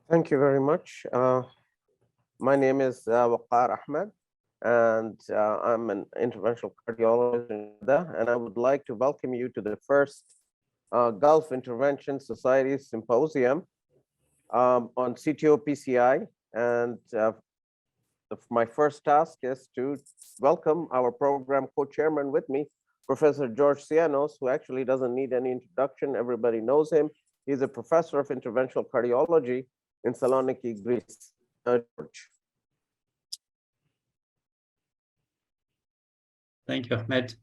Thank you very much. My name is Waqar Ahmed, and I'm an interventional cardiologist in Jeddah, and I would like to welcome you to the first Gulf Intervention Society Symposium on CTO PCI. And my first task is to welcome our program co-chairman with me, Professor George Sianos, who actually doesn't need any introduction. Everybody knows him. He's a professor of interventional cardiology in Saloniki, Greece. George. Thank you, Ahmed.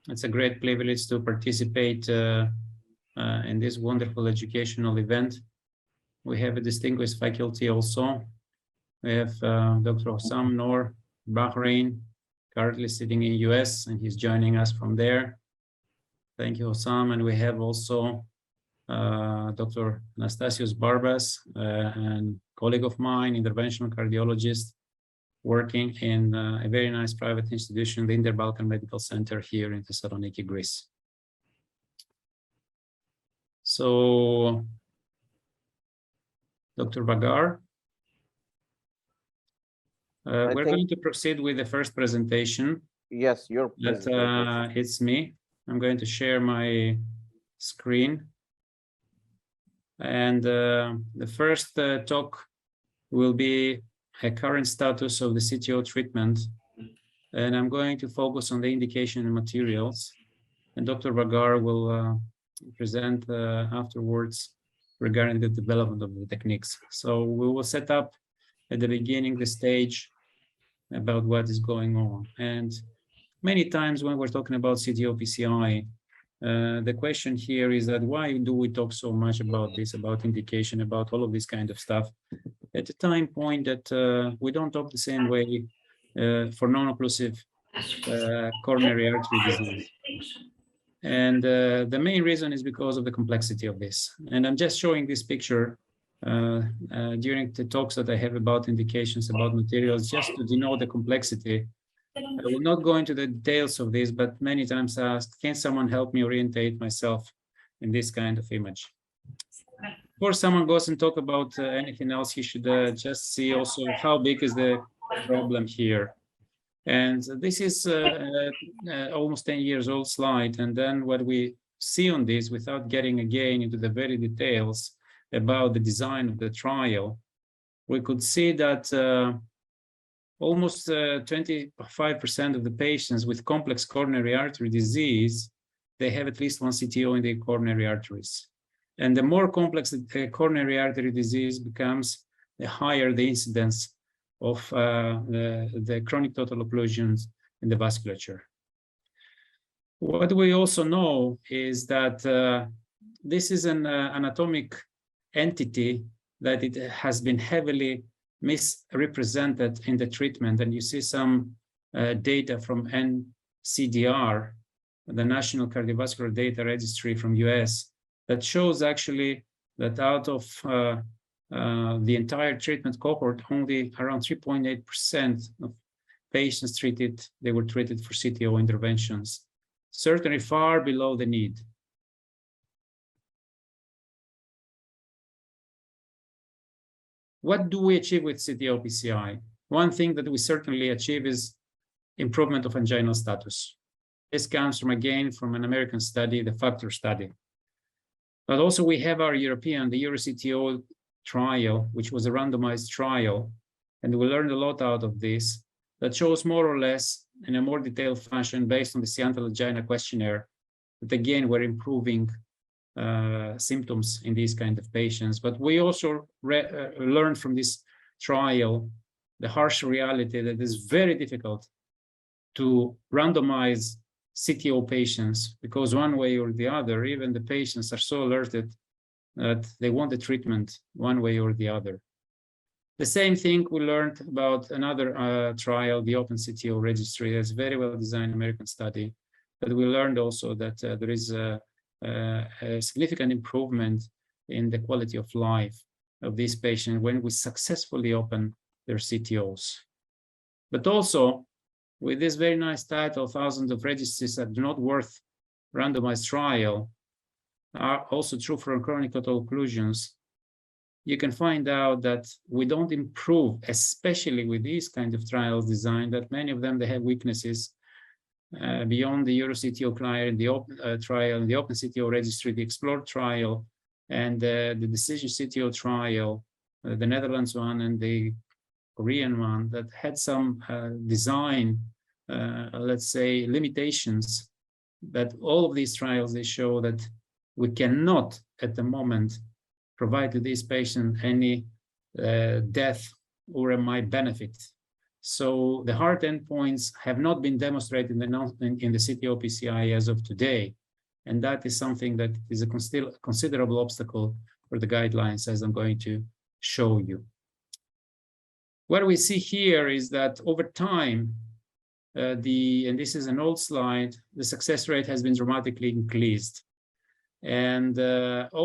It's a great privilege to participate in this wonderful educational event. We have a distinguished faculty also. We have Dr. Hossam Noor, Bahrain, currently sitting in US, and he's joining us from there. Thank you, Hossam. And we have also Dr. Anastasios Barbas, and colleague of mine, interventional cardiologist, working in a very nice private institution, the Inter-Balkan Medical Center here in Thessaloniki, Greece. So, Dr. Bagar, we're going to proceed with the first presentation. Yes, your presentation. It's me. I'm going to share my screen. And the first talk will be a current status of the CTO treatment. And I'm going to focus on the indication and materials. And Dr. Bagar will present afterwards regarding the development of the techniques. So we will set up at the beginning the stage about what is going on. And many times when we're talking about CTO PCI, the question here is that why do we talk so much about this, about indication, about all of this kind of stuff, at the time point that we don't talk the same way for non-occlusive coronary artery disease. And the main reason is because of the complexity of this. And I'm just showing this picture during the talks that I have about indications, about materials, just to denote the complexity. I will not go into the details of this, but many times asked, can someone help me orientate myself in this kind of image? Before someone goes and talk about anything else, he should just see also how big is the problem here. And this is almost 10 years old slide. And then what we see on this, without getting again into the very details about the design of the trial, we could see that almost 25% of the patients with complex coronary artery disease, they have at least one CTO in their coronary arteries. And the more complex the coronary artery disease becomes, the higher the incidence of the chronic total occlusions in the vasculature. What we also know is that this is an anatomic entity that it has been heavily misrepresented in the treatment. And you see some data from NCDR, the National Cardiovascular Data Registry from US, that shows actually that out of the entire treatment cohort, only around 3.8% of patients treated, they were treated for CTO interventions, certainly far below the need. What do we achieve with CTO PCI? One thing that we certainly achieve is improvement of anginal status. This comes from, again, from an American study, the FACTOR study. But also we have our European, the EuroCTO trial, which was a randomized trial, and we learned a lot out of this, that shows more or less in a more detailed fashion based on the Siantal angina questionnaire, that again, we're improving symptoms in these kind of patients. But we also learned from this trial the harsh reality that it's very difficult to randomize CTO patients, because one way or the other, even the patients are so alerted that they want the treatment one way or the other. The same thing we learned about another trial, the Open CTO Registry. That's a very well-designed American study. But we learned also that there is a significant improvement in the quality of life of these patients when we successfully open their CTOs. But also, with this very nice title, thousands of registries that do not worth randomized trial, are also true for chronic total occlusions. you can find out that we don't improve, especially with these kind of trials design, that many of them, they have weaknesses beyond the EuroCTO client, the open trial, the Open CTO registry, the Explore trial, and the Decision CTO trial, the Netherlands one and the Korean one, that had some design, let's say, limitations. But all of these trials, they show that we cannot, at the moment, provide to these patients any death or a mild benefit. So the hard endpoints have not been demonstrated in the CTO PCI as of today. And that is something that is a considerable obstacle for the guidelines, as I'm going to show you. What we see here is that over time, and this is an old slide, the success rate has been dramatically increased. And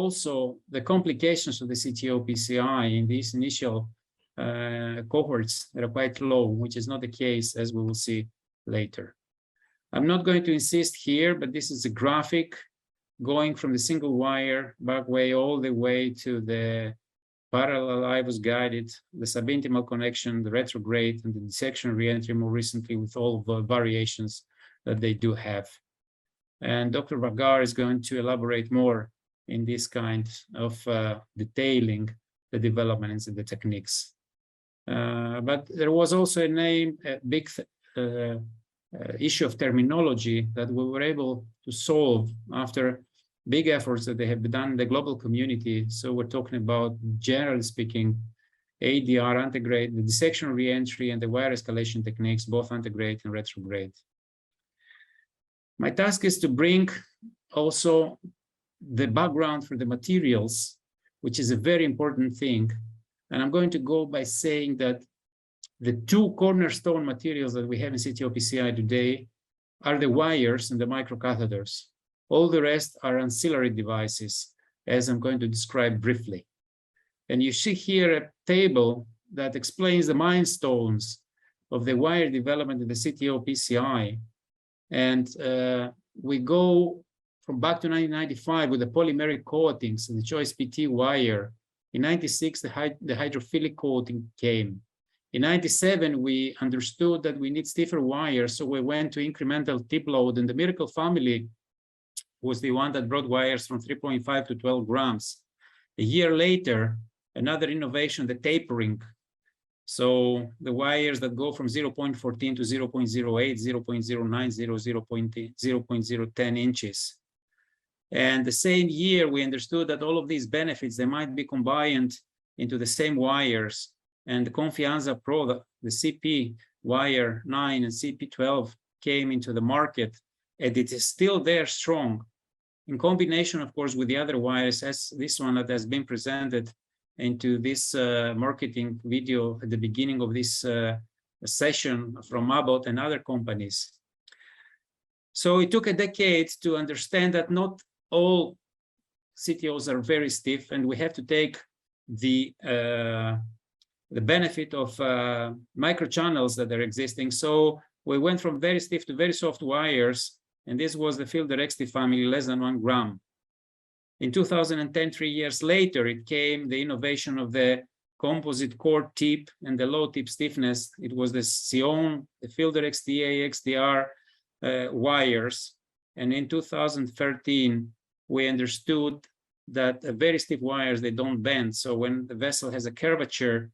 also the complications of the CTO PCI in these initial cohorts that are quite low, which is not the case, as we will see later. I'm not going to insist here, but this is a graphic going from the single wire backway all the way to the parallel IVUS guided, the subintimal connection, the retrograde, and the dissection reentry more recently with all the variations that they do have. And Dr. Vagar is going to elaborate more in this kind of detailing the developments and the techniques. But there was also a big issue of terminology that we were able to solve after big efforts that they have done in the global community. So we're talking about, generally speaking, ADR, antegrade, the dissection reentry, and the wire escalation techniques, both antegrade and retrograde. My task is to bring also the background for the materials, which is a very important thing. And I'm going to go by saying that the two cornerstone materials that we have in CTO PCI today are the wires and the microcatheters. All the rest are ancillary devices, as I'm going to describe briefly. And you see here a table that explains the milestones of the wire development in the CTO PCI. And we go from back to 1995 with the polymeric coatings, the choice PT wire. In 96, the hydrophilic coating came. In 97, we understood that we need stiffer wires, so we went to incremental tip load, and the Miracle family was the one that brought wires from 3.5 to 12 grams. A year later, another innovation, the tapering. So the wires that go from 0.14 to 0.08, 0.09, 0.010 inches. And the same year, we understood that all of these benefits, they might be combined into the same wires. And the Confianza Pro, the CP wire 9 and CP 12 came into the market, and it is still there strong. In combination, of course, with the other wires, as this one that has been presented into this marketing video at the beginning of this session from Abbott and other companies. So it took a decade to understand that not all CTOs are very stiff, and we have to take the benefit of microchannels that are existing. So we went from very stiff to very soft wires, and this was the Fielder XT family, less than 1 gram. In 2010, 3 years later, it came the innovation of the composite core tip and the low tip stiffness. It was the Sion, the Fielder XTA, XDR wires. And in 2013, we understood that very stiff wires, they don't bend. So when the vessel has a curvature,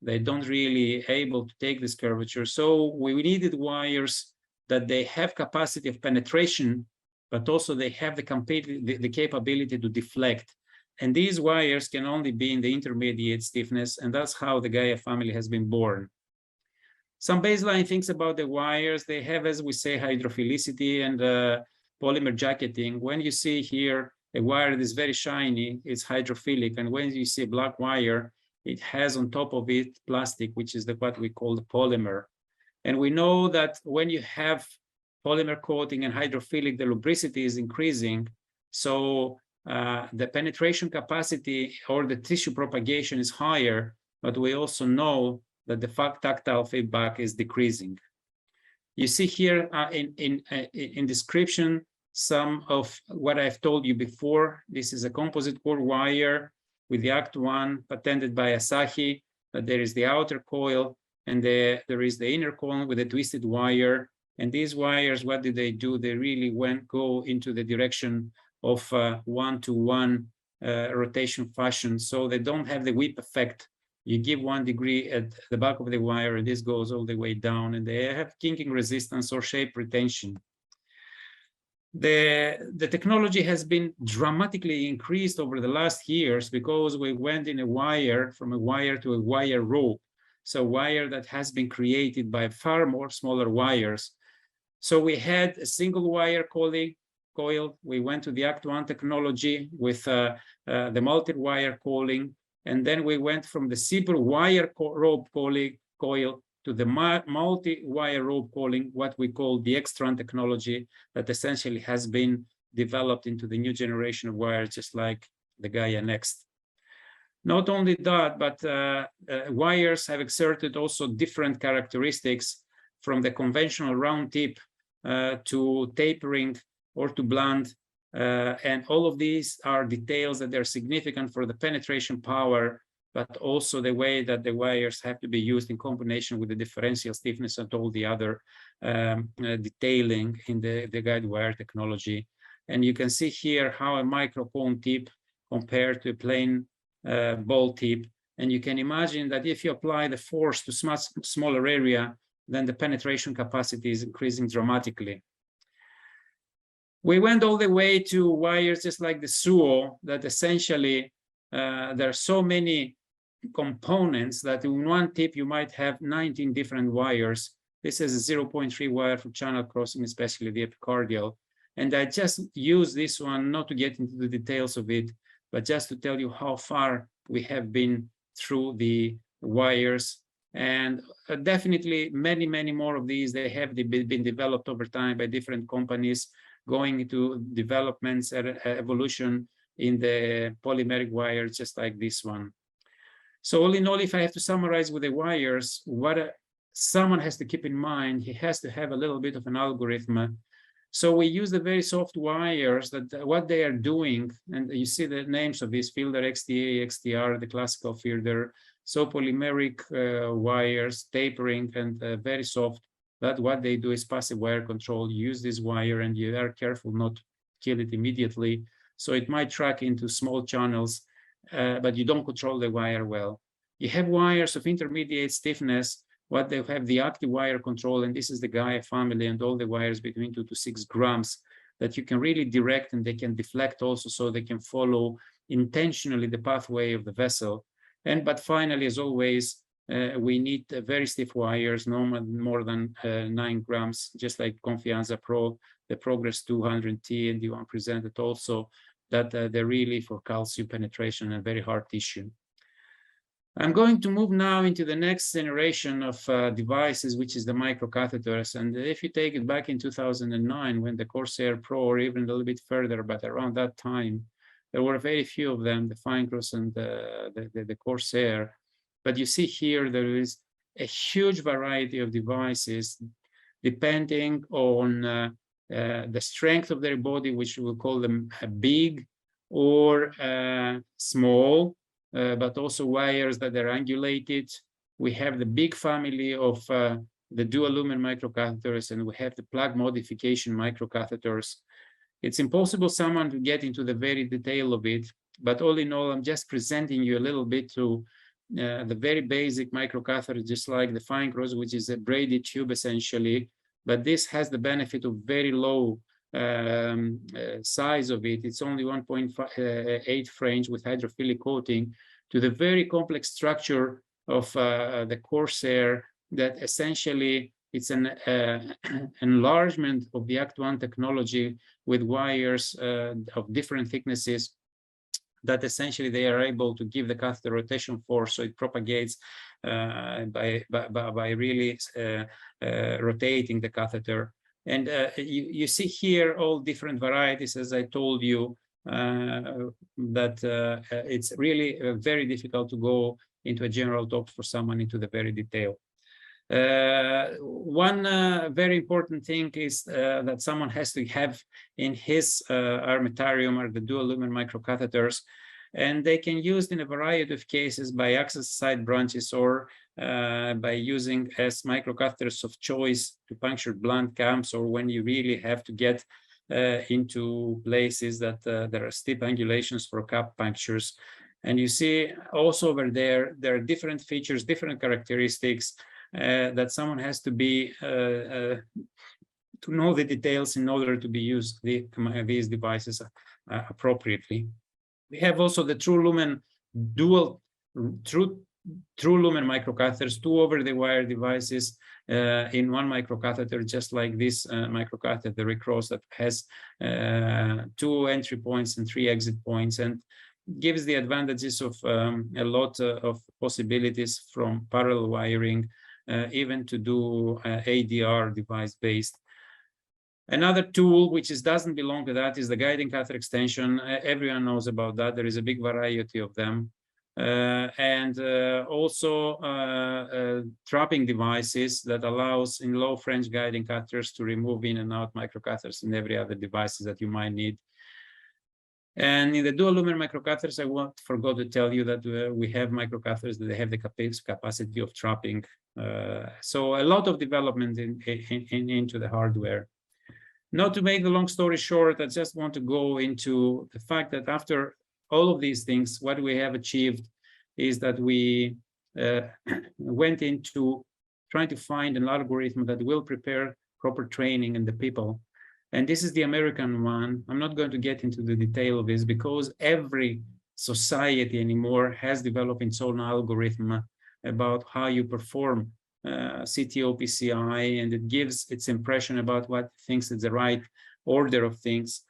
they don't really able to take this curvature. So we needed wires that they have capacity of penetration, but also they have the capability to deflect. And these wires can only be in the intermediate stiffness, and that's how the Gaia family has been born. Some baseline things about the wires, they have, as we say, hydrophilicity and polymer jacketing. When you see here a wire that is very shiny, it's hydrophilic. And when you see a black wire, it has on top of it plastic, which is what we call the polymer. And we know that when you have polymer coating and hydrophilic, the lubricity is increasing. So the penetration capacity or the tissue propagation is higher, but we also know that the tactile feedback is decreasing. You see here in description some of what I've told you before. This is a composite core wire with the Act 1 patented by Asahi. There is the outer coil, and there is the inner coil with a twisted wire. And these wires, what do? They really go into the direction of one-to-one rotation fashion, so they don't have the whip effect. You give 1 degree at the back of the wire, and this goes all the way down, and they have kinking resistance or shape retention. The technology has been dramatically increased over the last years because we went from a wire to a wire rope. So wire that has been created by far more smaller wires. So we had a single wire coil. We went to the Act 1 technology with the multi-wire coiling. And then we went from the simple wire rope coil to the multi-wire rope coiling, what we call the Extron technology, that essentially has been developed into the new generation of wires, just like the Gaia Next. Not only that, but wires have exerted also different characteristics from the conventional round tip to tapering or to blunt. And all of these are details that are significant for the penetration power, but also the way that the wires have to be used in combination with the differential stiffness and all the other detailing in the guide wire technology. And you can see here how a microcone tip compared to a plain ball tip. And you can imagine that if you apply the force to smaller area, then the penetration capacity is increasing dramatically. We went all the way to wires just like the SUO, that essentially there are so many components that in one tip you might have 19 different wires. This is a 0.3 wire for channel crossing, especially the epicardial. And I just use this one not to get into the details of it, but just to tell you how far we have been through the wires. And definitely many, many more of these, they have been developed over time by different companies, going into developments and evolution in the polymeric wires, just like this one. So all in all, if I have to summarize with the wires, what someone has to keep in mind, he has to have a little bit of an algorithm. So we use the very soft wires that what they are doing, and you see the names of these: Fielder, XTA, XTR, the classical Fielder. So polymeric wires, tapering, and very soft. That what they do is passive wire control. You use this wire and you are careful not to kill it immediately. So it might track into small channels, but you don't control the wire well. You have wires of intermediate stiffness, what they have the active wire control, and this is the Gaia family, and all the wires between 2 to 6 grams that you can really direct, and they can deflect also, so they can follow intentionally the pathway of the vessel. But finally, as always, we need very stiff wires, no more than 9 grams, just like Confianza Pro, the Progress 200T, and the one presented also, that they're really for calcium penetration and very hard tissue. I'm going to move now into the next generation of devices, which is the microcatheters. And if you take it back in 2009, when the Corsair Pro, or even a little bit further, but around that time, there were very few of them, the Finecross and the Corsair. But you see here, there is a huge variety of devices depending on the strength of their body, which we'll call them big or small, but also wires that are angulated. We have the big family of the dual lumen microcatheters, and we have the plug modification microcatheters. It's impossible someone to get into the very detail of it, but all in all, I'm just presenting you a little bit to the very basic microcatheter, just like the Finecross, which is a braided tube essentially, but this has the benefit of very low size of it. It's only 1.8 French with hydrophilic coating, to the very complex structure of the Corsair, that essentially it's an enlargement of the Act 1 technology with wires of different thicknesses, that essentially they are able to give the catheter rotation force, so it propagates by really rotating the catheter. And you see here all different varieties, as I told you, that it's really very difficult to go into a general talk for someone into the very detail. One very important thing is that someone has to have in his armamentarium are the dual lumen microcatheters. And they can use in a variety of cases by access site branches or by using as microcatheters of choice to puncture blunt camps, or when you really have to get into places that there are steep angulations for cap punctures. And you see also over there are different features, different characteristics that someone has to be to know the details in order to be used these devices appropriately. We have also the true lumen true lumen microcatheters, 2 over-the-wire devices in one microcatheter, just like this microcatheter across that has 2 entry points and 3 exit points, and gives the advantages of a lot of possibilities from parallel wiring, even to do ADR device-based. Another tool which doesn't belong to that is the guiding catheter extension. Everyone knows about that. There is a big variety of them. Also trapping devices that allows in low French guiding catheters to remove in and out microcatheters and every other devices that you might need. And in the dual lumen microcatheters, I forgot to tell you that we have microcatheters that they have the capacity of trapping. So a lot of development into the hardware. Not to make the long story short, I just want to go into the fact that after all of these things, what we have achieved is that we went into trying to find an algorithm that will prepare proper training in the people. And this is the American one. I'm not going to get into the detail of this because every society anymore has developed its own algorithm about how you perform CTO PCI, and it gives its impression about what thinks is the right order of things.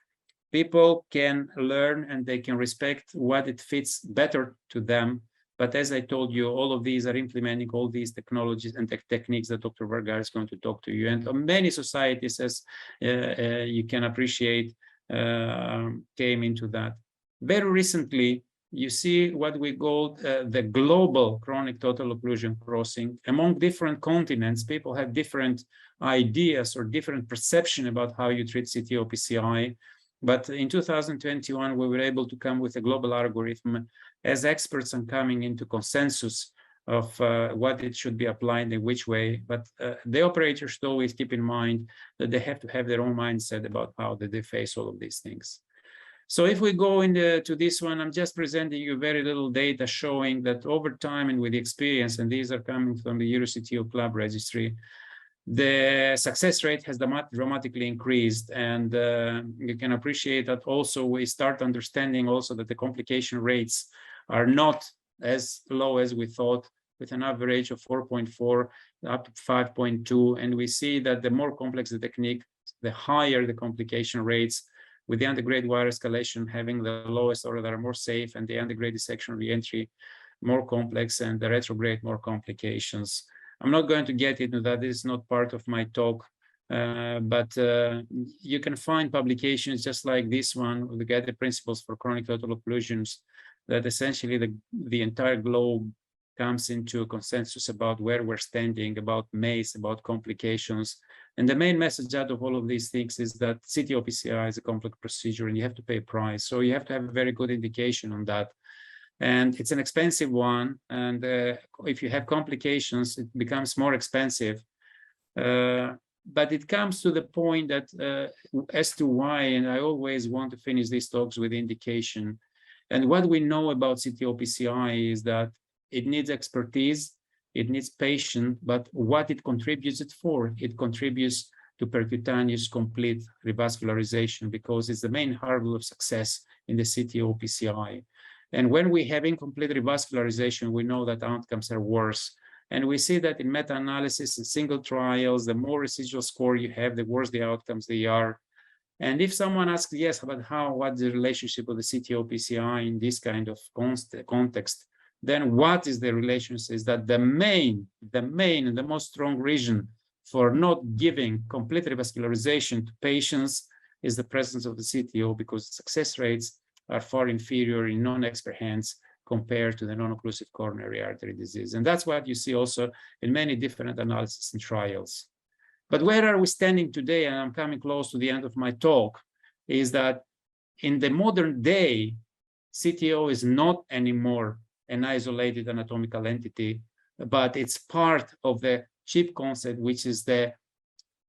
People can learn and they can respect what it fits better to them. But as I told you, all of these are implementing all these technologies and techniques that Dr. Vergara is going to talk to you. And many societies, as you can appreciate, came into that. Very recently, you see what we call the global chronic total occlusion crossing. Among different continents, people have different ideas or different perception about how you treat CTO PCI. But in 2021, we were able to come with a global algorithm as experts are coming into consensus of what it should be applied in which way. But the operators should always keep in mind that they have to have their own mindset about how they face all of these things. So if we go into this one, I'm just presenting you very little data showing that over time and with the experience, and these are coming from the EuroCTO Club registry, the success rate has dramatically increased. And you can appreciate that also we start understanding also that the complication rates are not as low as we thought, with an average of 4.4 up to 5.2. And we see that the more complex the technique, the higher the complication rates, with the antegrade wire escalation having the lowest order that are more safe, and the antegrade dissection reentry more complex, and the retrograde more complications. I'm not going to get into that. This is not part of my talk, but you can find publications just like this one, the guided principles for chronic total occlusions, that essentially the entire globe comes into a consensus about where we're standing, about MACE, about complications. And the main message out of all of these things is that CTO PCI is a complex procedure and you have to pay a price. So you have to have a very good indication on that. And it's an expensive one. And if you have complications, it becomes more expensive. But it comes to the point that as to why, and I always want to finish these talks with indication. And what we know about CTO PCI is that it needs expertise, it needs patience, but what it contributes it for? It contributes to percutaneous complete revascularization, because it's the main hurdle of success in the CTO PCI. And when we have incomplete revascularization, we know that outcomes are worse. And we see that in meta-analysis and single trials, the more residual score you have, the worse the outcomes they are. And if someone asks, yes, but what's the relationship of the CTO PCI in this kind of context, then what is the relationship? Is that the main and the most strong reason for not giving complete revascularization to patients is the presence of the CTO, because success rates are far inferior in non-expert hands compared to the non-occlusive coronary artery disease. And that's what you see also in many different analyses and trials. But where are we standing today? And I'm coming close to the end of my talk, is that in the modern day, CTO is not anymore an isolated anatomical entity, but it's part of the CHIP concept, which is the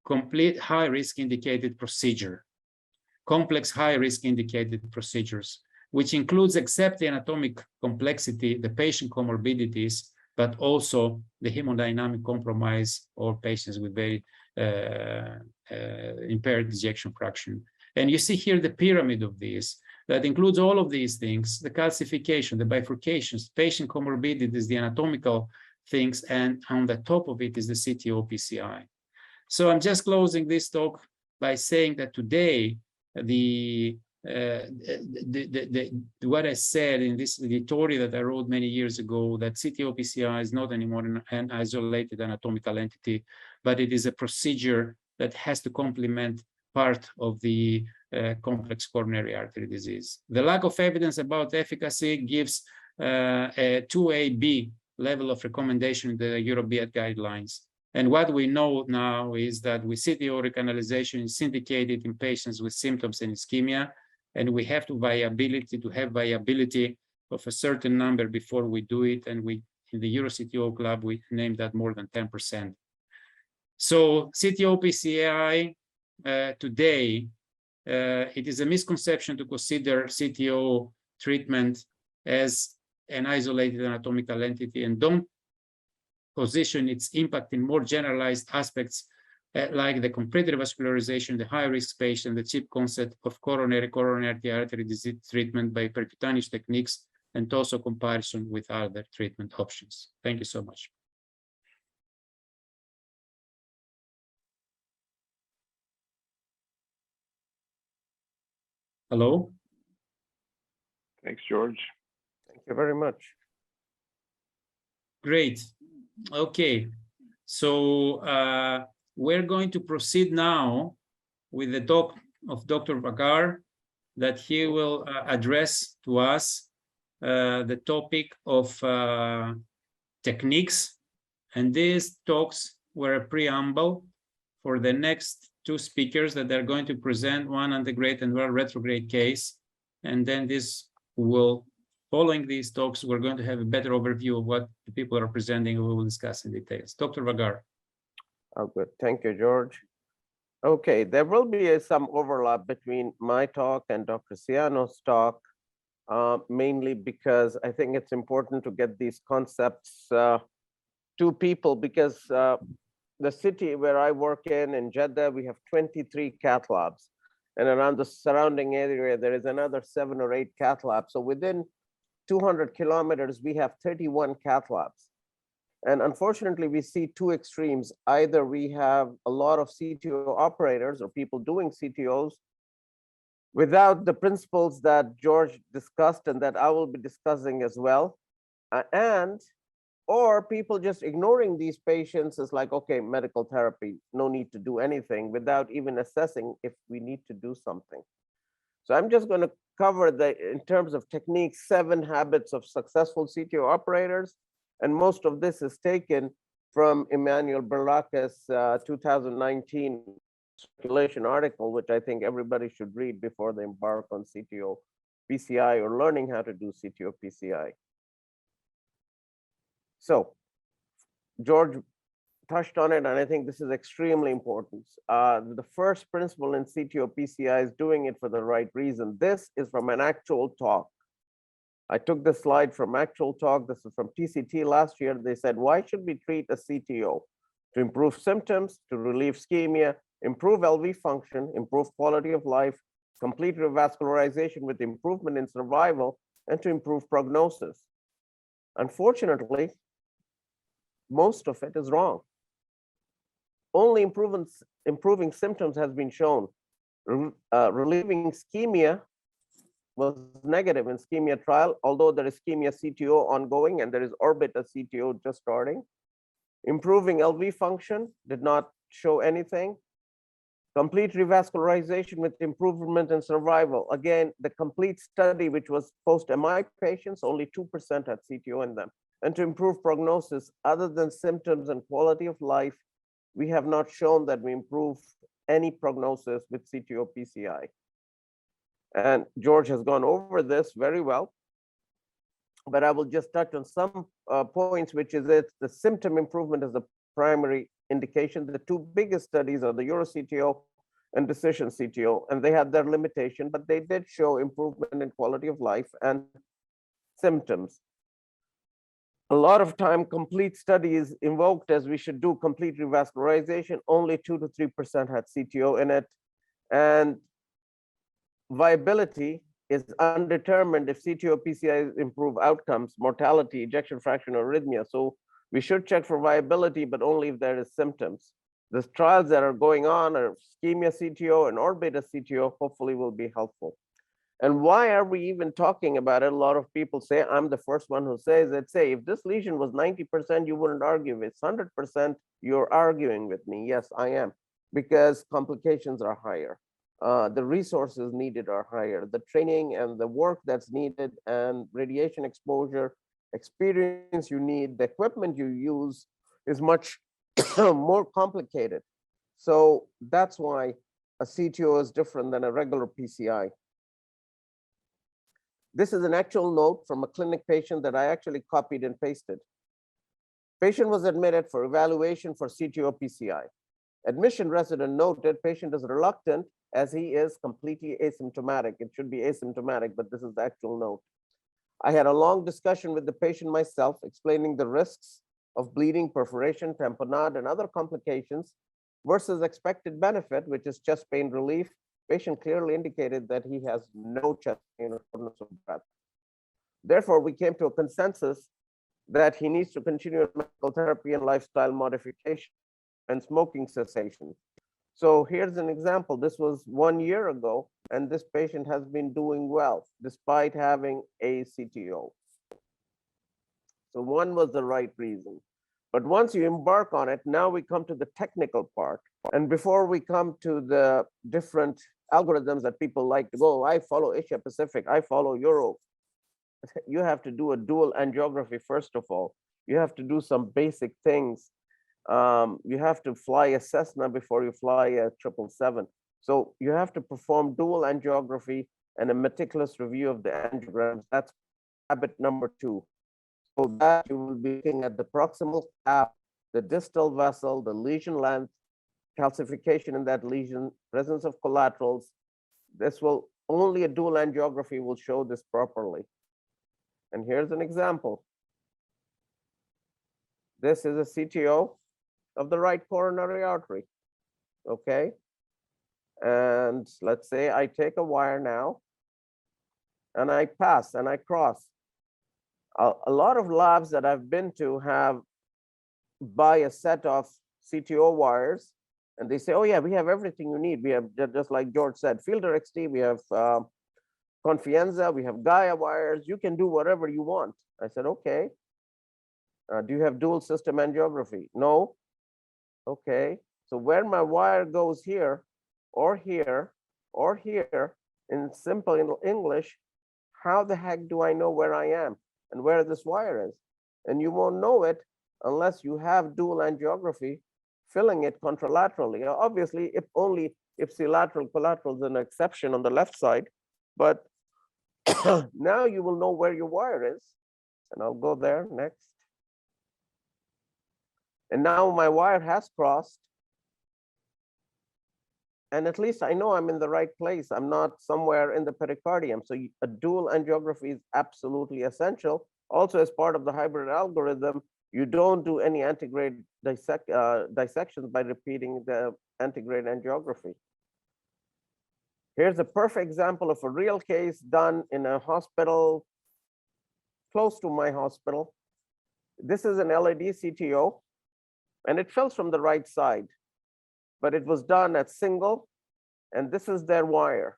complete high-risk indicated procedure, complex high-risk indicated procedures, which includes except the anatomic complexity, the patient comorbidities, but also the hemodynamic compromise or patients with very impaired ejection fraction. And you see here the pyramid of these that includes all of these things, the calcification, the bifurcations, patient comorbidities, the anatomical things, and on the top of it is the CTO PCI. So I'm just closing this talk by saying that today, what I said in this editorial that I wrote many years ago, that CTO PCI is not anymore an isolated anatomical entity, but it is a procedure that has to complement part of the complex coronary artery disease. The lack of evidence about efficacy gives a 2AB level of recommendation in the European guidelines. And what we know now is that with CTO recanalization is indicated in patients with symptoms and ischemia, and we have to have viability of a certain number before we do it. And we, in the EuroCTO Club, we named that more than 10%. So CTO PCI today, it is a misconception to consider CTO treatment as an isolated anatomical entity and don't position its impact in more generalized aspects like the complete revascularization, the high-risk patient, the CHIP concept of coronary artery disease treatment by percutaneous techniques, and also comparison with other treatment options. Thank you so much. Hello? Thanks, George. Thank you very much. Great. Okay. So we're going to proceed now with the talk of Dr. Vagar, that he will address to us the topic of techniques. And these talks were a preamble for the next two speakers that are going to present, one undergrad and one retrograde case. And then this will, following these talks, we're going to have a better overview of what the people are presenting, and we will discuss in details. Dr. Vagar. Oh, good. Thank you, George. Okay, there will be some overlap between my talk and Dr. Ciano's talk, mainly because I think it's important to get these concepts to people, because the city where I work in Jeddah, we have 23 cath labs. And around the surrounding area, there is another 7 or 8 cath labs. So within 200 kilometers, we have 31 cath labs. And unfortunately, we see two extremes. Either we have a lot of CTO operators or people doing CTOs without the principles that George discussed and that I will be discussing as well. Or people just ignoring these patients is like, okay, medical therapy, no need to do anything, without even assessing if we need to do something. So I'm just going to cover in terms of techniques, 7 habits of successful CTO operators. And most of this is taken from Emmanuel Berlach's 2019 circulation article, which I think everybody should read before they embark on CTO PCI or learning how to do CTO PCI. So George touched on it, and I think this is extremely important. The first principle in CTO PCI is doing it for the right reason. This is from an actual talk. I took this slide from actual talk. This is from TCT last year. They said, why should we treat a CTO? To improve symptoms, to relieve ischemia, improve LV function, improve quality of life, complete revascularization with improvement in survival, and to improve prognosis. Unfortunately, most of it is wrong. Only improving symptoms has been shown. Relieving ischemia was negative in ischemia trial, although there is ischemia CTO ongoing and there is Orbita CTO just starting. Improving LV function did not show anything. Complete revascularization with improvement in survival. Again, the complete study, which was post-MI patients, only 2% had CTO in them. And to improve prognosis, other than symptoms and quality of life, we have not shown that we improve any prognosis with CTO PCI. And George has gone over this very well. but I will just touch on some points, which is that the symptom improvement is the primary indication. The two biggest studies are the Euro CTO and Decision CTO, and they had their limitation, but they did show improvement in quality of life and symptoms. A lot of time, complete studies invoked as we should do complete revascularization, only 2 to 3% had CTO in it. And viability is undetermined if CTO PCI improve outcomes, mortality, ejection fraction, or arrhythmia. So we should check for viability, but only if there is symptoms. The trials that are going on are ischemia CTO and or beta CTO, hopefully will be helpful. And why are we even talking about it? A lot of people say, I'm the first one who says it. Say, if this lesion was 90%, you wouldn't argue. If it's 100%, you're arguing with me. Yes, I am, because complications are higher. The resources needed are higher. The training and the work that's needed and radiation exposure, experience you need, the equipment you use is much more complicated. So that's why a CTO is different than a regular PCI. This is an actual note from a clinic patient that I actually copied and pasted. Patient was admitted for evaluation for CTO PCI. Admission resident noted patient is reluctant as he is completely asymptomatic. It should be asymptomatic, but this is the actual note. I had a long discussion with the patient myself, explaining the risks of bleeding, perforation, tamponade, and other complications versus expected benefit, which is chest pain relief. Patient clearly indicated that he has no chest pain or shortness of breath. Therefore, we came to a consensus that he needs to continue medical therapy and lifestyle modification and smoking cessation. So here's an example. This was 1 year ago, and this patient has been doing well despite having a CTO. So one was the right reason. But once you embark on it, now we come to the technical part. And before we come to the different algorithms that people like to go, I follow Asia Pacific, I follow Europe. You have to do a dual angiography first of all. You have to do some basic things. You have to fly a Cessna before you fly a 777. So you have to perform dual angiography and a meticulous review of the angiograms. That's habit number 2. So that you will be looking at the proximal cap, the distal vessel, the lesion length, calcification in that lesion, presence of collaterals. This will only a dual angiography will show this properly. And here's an example. This is a CTO of the right coronary artery. Okay. And let's say I take a wire now and I pass and I cross. A lot of labs that I've been to have buy a set of CTO wires and they say, oh yeah, we have everything you need. We have, just like George said, Fielder XT, we have Confianza, we have Gaia wires, you can do whatever you want. I said, okay. Do you have dual system angiography? No. Okay. So where my wire goes here, or here, or here, in simple English, how the heck do I know where I am and where this wire is? And you won't know it unless you have dual angiography filling it contralaterally. Obviously, if only ipsilateral collateral is an exception on the left side, but now you will know where your wire is. And I'll go there next. And now my wire has crossed. And at least I know I'm in the right place. I'm not somewhere in the pericardium. So a dual angiography is absolutely essential. Also, as part of the hybrid algorithm, you don't do any antegrade dissections by repeating the antegrade angiography. Here's a perfect example of a real case done in a hospital close to my hospital. This is an LED CTO, and it fills from the right side, but it was done at single, and this is their wire.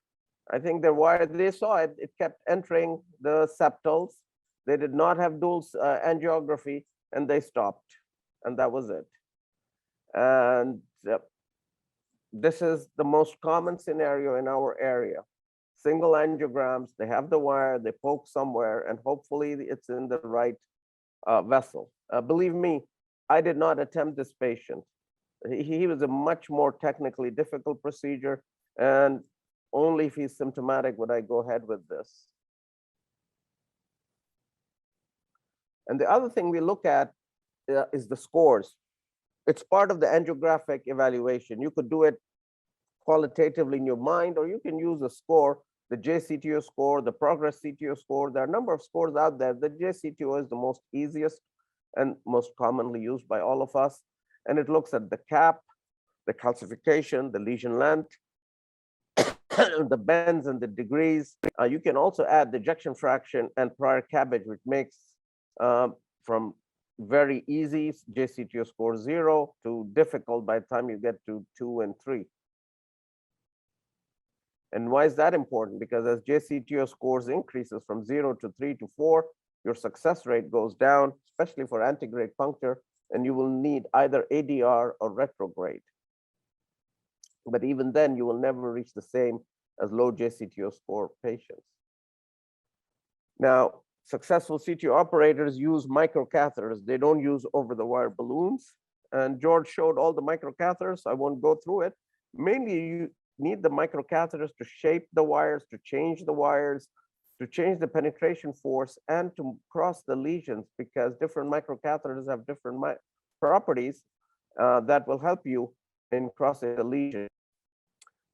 I think their wire, they saw it, it kept entering the septals. They did not have dual angiography, and they stopped, and that was it. And this is the most common scenario in our area. Single angiograms, they have the wire, they poke somewhere, and hopefully it's in the right vessel. Believe me, I did not attempt this patient. He was a much more technically difficult procedure, and only if he's symptomatic would I go ahead with this. And the other thing we look at is the scores. It's part of the angiographic evaluation. You could do it qualitatively in your mind, or you can use a score, the JCTO score, the progress CTO score. There are a number of scores out there. The JCTO is the most easiest and most commonly used by all of us. And it looks at the cap, the calcification, the lesion length, the bends and the degrees. You can also add the ejection fraction and prior cabbage, which makes from very easy JCTO score 0 to difficult by the time you get to 2 and 3. And why is that important? Because as JCTO scores increases from 0 to 3 to 4, your success rate goes down, especially for antegrade puncture, and you will need either ADR or retrograde. But even then, you will never reach the same as low JCTO score patients. Now, successful CTO operators use microcatheters. They don't use over-the-wire balloons. And George showed all the microcatheters. I won't go through it. Mainly, you need the microcatheters to shape the wires, to change the wires, to change the penetration force, and to cross the lesions, because different microcatheters have different properties that will help you in crossing the lesion.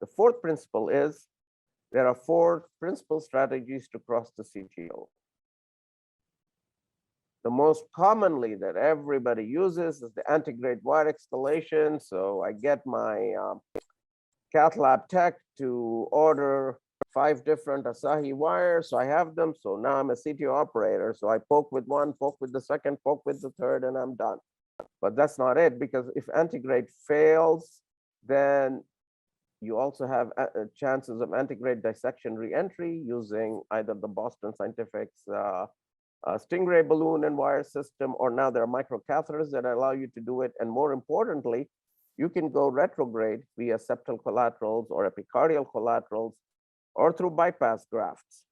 The fourth principle is there are 4 principal strategies to cross the CTO. The most commonly that everybody uses is the antegrade wire installation. So I get my cath lab tech to order 5 different Asahi wires. So I have them. So now I'm a CTO operator. So I poke with one, poke with the second, poke with the third, and I'm done. But that's not it, because if antegrade fails, then you also have chances of antegrade dissection reentry using either the Boston Scientific's Stingray balloon and wire system, or now there are microcatheters that allow you to do it. And more importantly, you can go retrograde via septal collaterals or epicardial collaterals or through bypass grafts.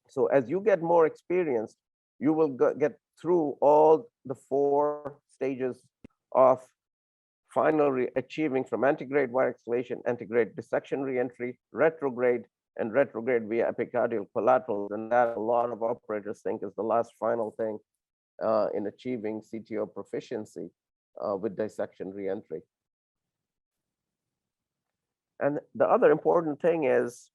So as you get more experienced, you will get through all the 4 stages of finally achieving from antegrade wire installation, antegrade dissection reentry, retrograde, and retrograde via epicardial collaterals. And that a lot of operators think is the last final thing in achieving CTO proficiency with dissection reentry. And the other important thing is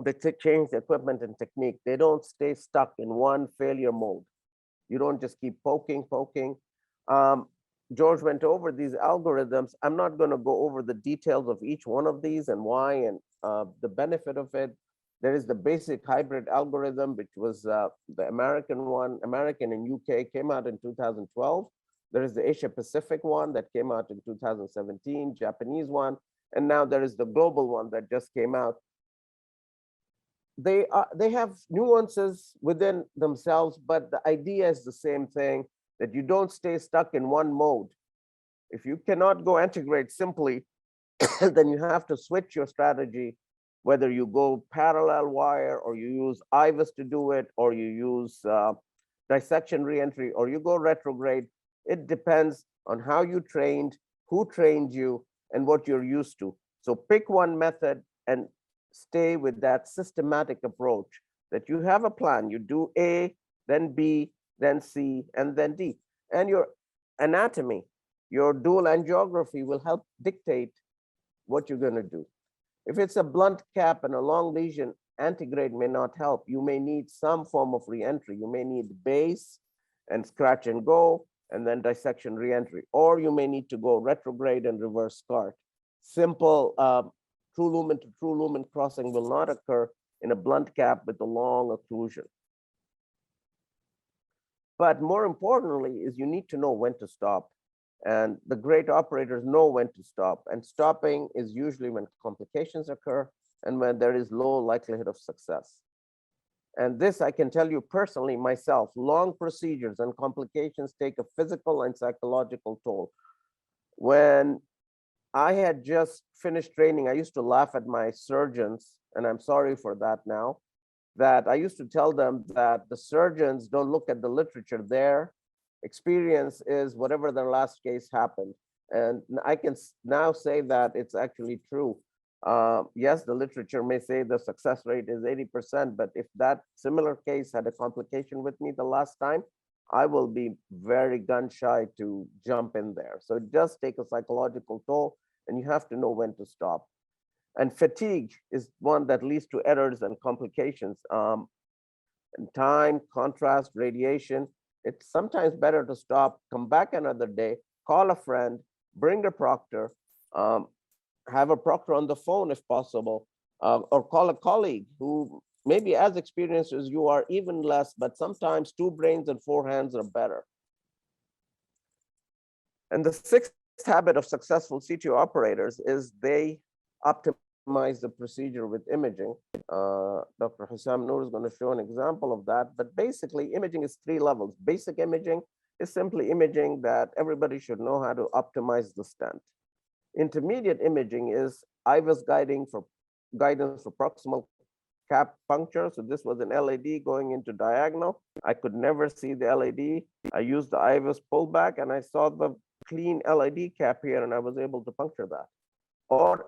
they change the equipment and technique. They don't stay stuck in one failure mode. You don't just keep poking. George went over these algorithms. I'm not going to go over the details of each one of these and why and the benefit of it. There is the basic hybrid algorithm, which was the American one. American and UK came out in 2012. There is the Asia Pacific one that came out in 2017, Japanese one, and now there is the global one that just came out. They have nuances within themselves, but the idea is the same thing, that you don't stay stuck in one mode. If you cannot go antegrade simply, then you have to switch your strategy, whether you go parallel wire or you use IVUS to do it, or you use dissection reentry, or you go retrograde. It depends on how you trained, who trained you, and what you're used to. So pick one method and stay with that systematic approach, that you have a plan. You do A, then B, then C, and then D. And your anatomy, your dual angiography will help dictate what you're going to do. If it's a blunt cap and a long lesion, antegrade may not help. You may need some form of reentry. You may need base and scratch and go, and then dissection reentry. Or you may need to go retrograde and reverse SCART. Simple true lumen to true lumen crossing will not occur in a blunt cap with a long occlusion. But more importantly is you need to know when to stop. And the great operators know when to stop. And stopping is usually when complications occur and when there is low likelihood of success. And this I can tell you personally myself, long procedures and complications take a physical and psychological toll. When I had just finished training, I used to laugh at my surgeons, and I'm sorry for that now, that I used to tell them that the surgeons don't look at the literature. Their experience is whatever their last case happened. And I can now say that it's actually true. Yes, the literature may say the success rate is 80%, but if that similar case had a complication with me the last time, I will be very gun shy to jump in there. So it does take a psychological toll, and you have to know when to stop. And fatigue is one that leads to errors and complications. And time, contrast, radiation. It's sometimes better to stop, come back another day, call a friend, bring a proctor, um, have a proctor on the phone if possible, or call a colleague who may be as experienced as you are, even less, but sometimes 2 brains and 4 hands are better. And the 6th habit of successful CTO operators is they optimize the procedure with imaging. Dr. Hussam Noor is going to show an example of that, but basically imaging is 3 levels. Basic imaging is simply imaging that everybody should know how to optimize the stent. Intermediate imaging is IVUS guidance for proximal cap puncture. So this was an LAD going into diagonal. I could never see the LAD. I used the IVUS pullback and I saw the clean LAD cap here and I was able to puncture that. Or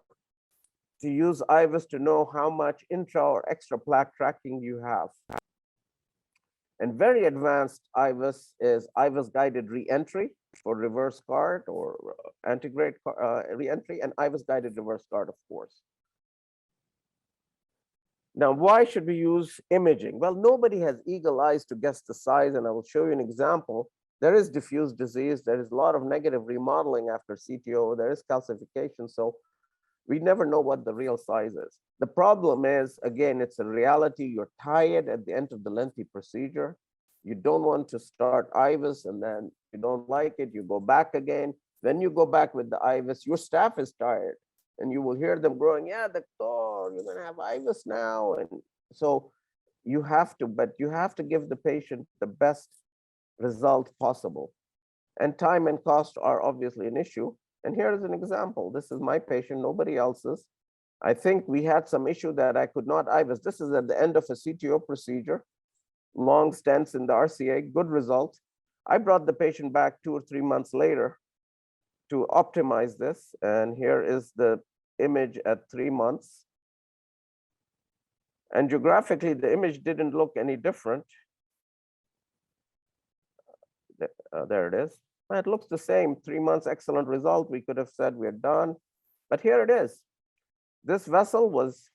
to use IVUS to know how much intra or extra plaque tracking you have. And very advanced IVUS is IVUS guided reentry for reverse cart or antegrade reentry, and IVUS guided reverse cart, of course. Now, why should we use imaging? Well, nobody has eagle eyes to guess the size, and I will show you an example. There is diffuse disease. There is a lot of negative remodeling after CTO. There is calcification. So we never know what the real size is. The problem is, again, it's a reality. You're tired at the end of the lengthy procedure. You don't want to start IVUS and then you don't like it, you go back again. Then you go back with the IVUS, your staff is tired and you will hear them growing, yeah, doctor, you're gonna have IVUS now. And so you have to, but you have to give the patient the best result possible. And time and cost are obviously an issue. And here is an example. This is my patient, nobody else's. I think we had some issue that I could not IVUS. This is at the end of a CTO procedure, long stents in the RCA, good result. I brought the patient back 2 or 3 months later to optimize this. And here is the image at 3 months. And geographically, the image didn't look any different. There it is. It looks the same, 3 months, excellent result. We could have said we're done, but here it is. This vessel was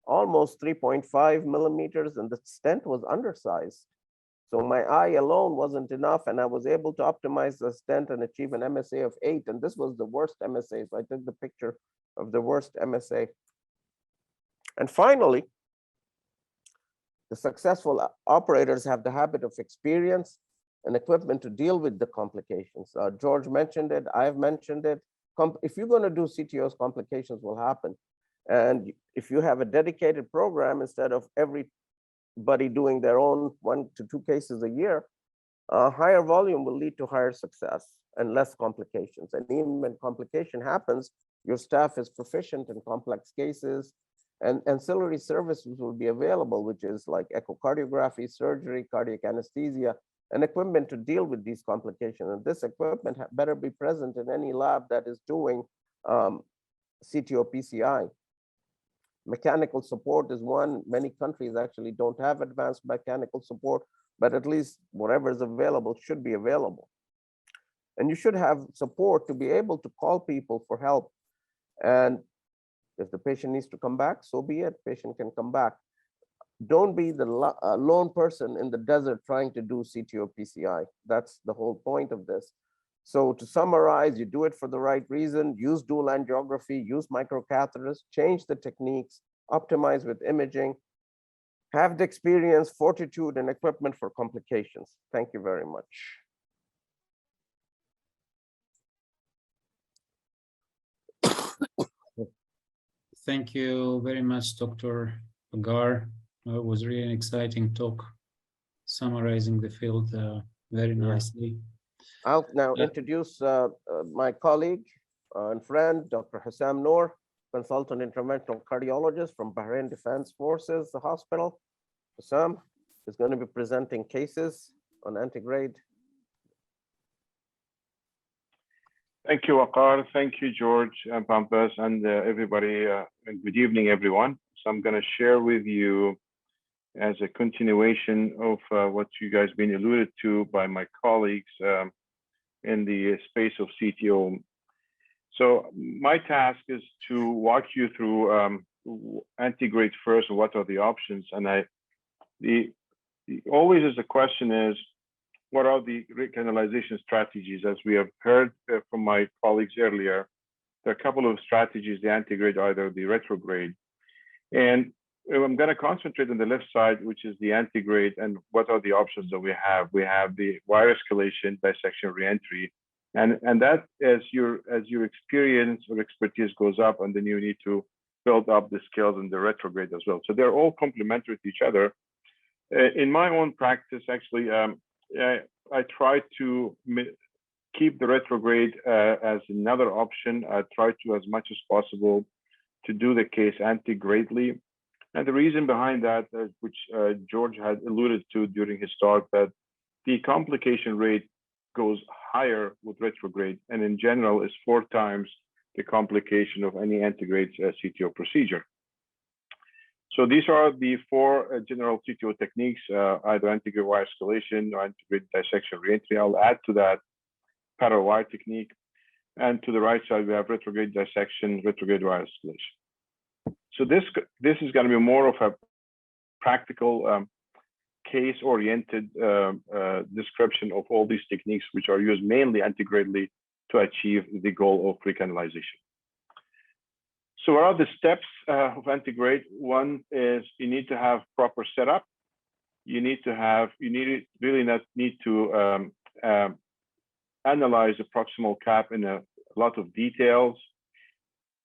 almost 3.5 millimeters and the stent was undersized. So my eye alone wasn't enough and I was able to optimize the stent and achieve an MSA of 8. And this was the worst MSA. So I took the picture of the worst MSA. And finally, the successful operators have the habit of experience and equipment to deal with the complications. George mentioned it, I've mentioned it. If you're going to do CTOs, complications will happen. And if you have a dedicated program, instead of everybody doing their own 1 to 2 cases a year, higher volume will lead to higher success and less complications. And even when complication happens, your staff is proficient in complex cases and ancillary services will be available, which is like echocardiography, surgery, cardiac anesthesia, and equipment to deal with these complications. And this equipment better be present in any lab that is doing CTO PCI. Mechanical support is one. Many countries actually don't have advanced mechanical support, but at least whatever is available should be available. And you should have support to be able to call people for help. And if the patient needs to come back, so be it, patient can come back. Don't be the lone person in the desert trying to do CTO PCI. That's the whole point of this. So to summarize, you do it for the right reason, use dual angiography, use microcatheters, change the techniques, optimize with imaging, have the experience, fortitude, and equipment for complications. Thank you very much. Thank you very much, Dr. Agar. It was really an exciting talk, summarizing the field very nicely. I'll now introduce my colleague and friend, Dr. Hussam Noor, consultant interventional cardiologist from Bahrain Defense Forces, the hospital. Hussam is going to be presenting cases on antegrade. Thank you, Waqar. Thank you, George and Pampas, and everybody. And good evening, everyone. So I'm going to share with you as a continuation of what you guys been alluded to by my colleagues in the space of CTO. So my task is to walk you through integrate first. What are the options? And always is the question is, what are the recanalization strategies? As we have heard from my colleagues earlier, there are a couple of strategies, the antigrade, either the retrograde. And I'm going to concentrate on the left side, which is the antigrade, and what are the options that we have. We have the wire escalation, dissection, reentry, and that as your experience or expertise goes up, and then you need to build up the skills in the retrograde as well. So they're all complementary to each other. In my own practice, actually, I try to keep the retrograde as another option. I try to, as much as possible, to do the case antigradely. And the reason behind that, which George had alluded to during his talk, that the complication rate goes higher with retrograde, and in general is 4 times the complication of any antigrade CTO procedure. So these are the 4 general CTO techniques, either antigrade wire escalation or antigrade dissection reentry. I'll add to that parallel wire technique. And to the right side, we have retrograde dissection, retrograde wire escalation. So this is going to be more of a practical case-oriented description of all these techniques, which are used mainly antigradely to achieve the goal of recanalization. So what are the steps of antigrade? One is you need to have proper setup. You really need to analyze the proximal cap in a lot of details.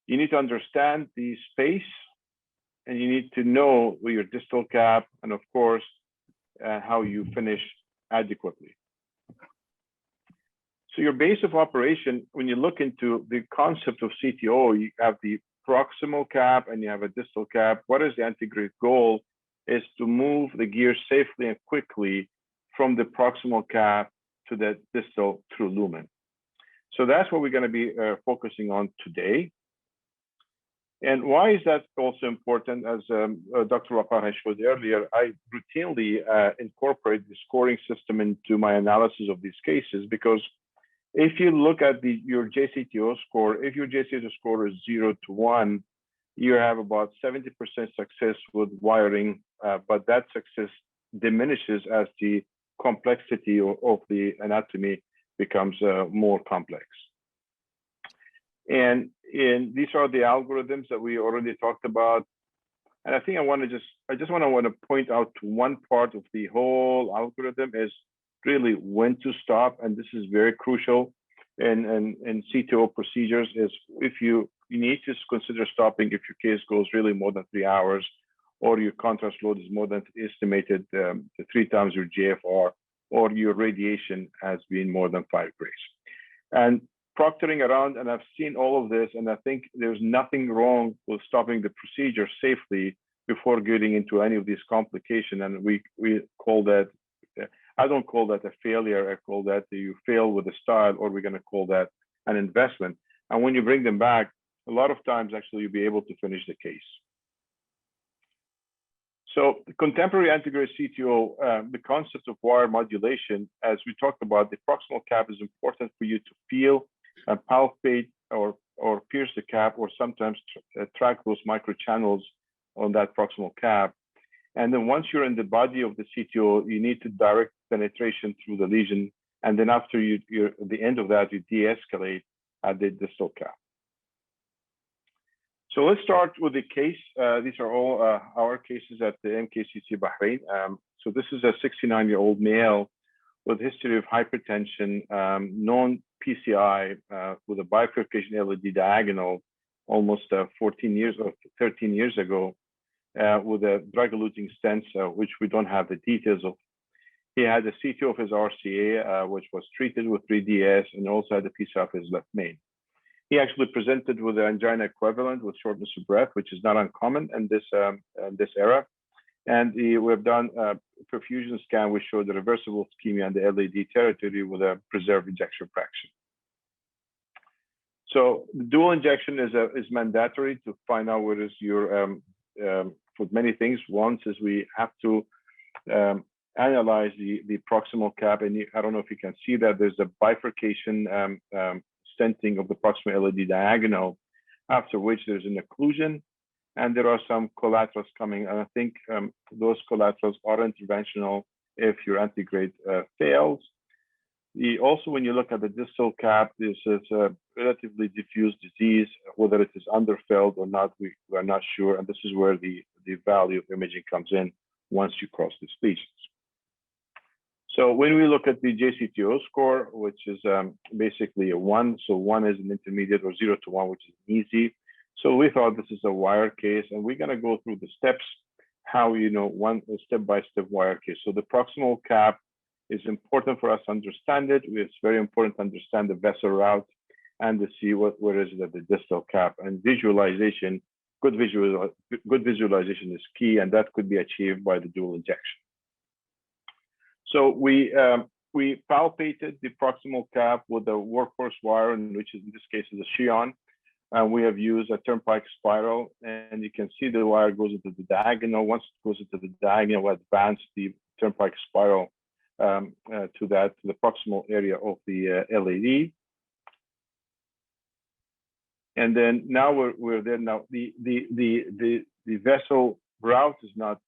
You need to understand the space, and you need to know your distal cap, and of course, how you finish adequately. So your base of operation, when you look into the concept of CTO, you have the proximal cap and you have a distal cap. What is the antigrade goal? Is to move the gear safely and quickly from the proximal cap to the distal through lumen. So that's what we're going to be focusing on today. And why is that also important? As Dr. Waqar has showed earlier, I routinely incorporate the scoring system into my analysis of these cases, because if you look at your JCTO score, if your JCTO score is 0 to 1, you have about 70% success with wiring, but that success diminishes as the complexity of the anatomy becomes more complex. And these are the algorithms that we already talked about. And I think I just want to point out to one part of the whole algorithm is really when to stop. And this is very crucial in CTO procedures, is if you need to consider stopping if your case goes really more than 3 hours, or your contrast load is more than estimated 3 times your GFR, or your radiation has been more than 5 grays. And proctoring around, and I've seen all of this, and I think there's nothing wrong with stopping the procedure safely before getting into any of these complications. And we call that, I don't call that a failure, I call that you fail with a style, or we're going to call that an investment. And when you bring them back, a lot of times actually you'll be able to finish the case. So contemporary antigrade CTO, the concept of wire modulation, as we talked about, the proximal cap is important for you to feel and palpate or pierce the cap, or sometimes track those microchannels on that proximal cap. And then once you're in the body of the CTO, you need to direct penetration through the lesion. And then after you're at the end of that, you de-escalate at the distal cap. So let's start with the case. These are all our cases at the MKCC Bahrain. So this is a 69-year-old male with history of hypertension, known PCI with a bifurcation LED diagonal almost 14 years or 13 years ago, with a drug-eluting stent, which we don't have the details of. He had a CTO of his RCA, which was treated with 3DS, and also had a PCI of his left main. He actually presented with an angina equivalent with shortness of breath, which is not uncommon in this era. And we've done a perfusion scan, which showed the reversible ischemia and the LED territory with a preserved ejection fraction. So the dual injection is mandatory to find out what is your for many things. Once is we have to analyze the proximal cap, and I don't know if you can see that there's a bifurcation stenting of the proximal LED diagonal, after which there's an occlusion, and there are some collaterals coming. And I think those collaterals are interventional if your antegrade fails. Also, when you look at the distal cap, this is a relatively diffuse disease. Whether it is underfilled or not, we are not sure. And this is where the value of imaging comes in once you cross these lesions. So when we look at the JCTO score, which is basically a 1, so 1 is an intermediate, or 0 to 1, which is easy. So we thought this is a wire case, and we're going to go through the steps, how one step-by-step wire case. So the proximal cap is important for us to understand it. It's very important to understand the vessel route and to see where is it at the distal cap. And visualization, good visualization is key, and that could be achieved by the dual injection. So we palpated the proximal cap with a workhorse wire, which is in this case is a Xion. And we have used a turnpike spiral, and you can see the wire goes into the diagonal. Once it goes into the diagonal, we advance the turnpike spiral to the proximal area of the LED. And then now we're there. Now the vessel route is not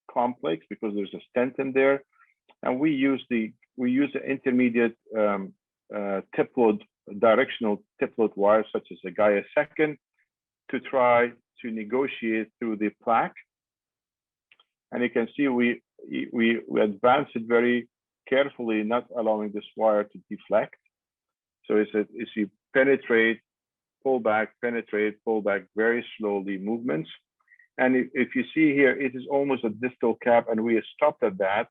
complex because there's a stent in there, and we use the intermediate tip load, directional tip load wires such as a Gaia second to try to negotiate through the plaque. And you can see we advance it very carefully, not allowing this wire to deflect. So it's you penetrate, pull back, penetrate, pull back, very slowly movements. And if you see here, it is almost a distal cap, and we stopped at that,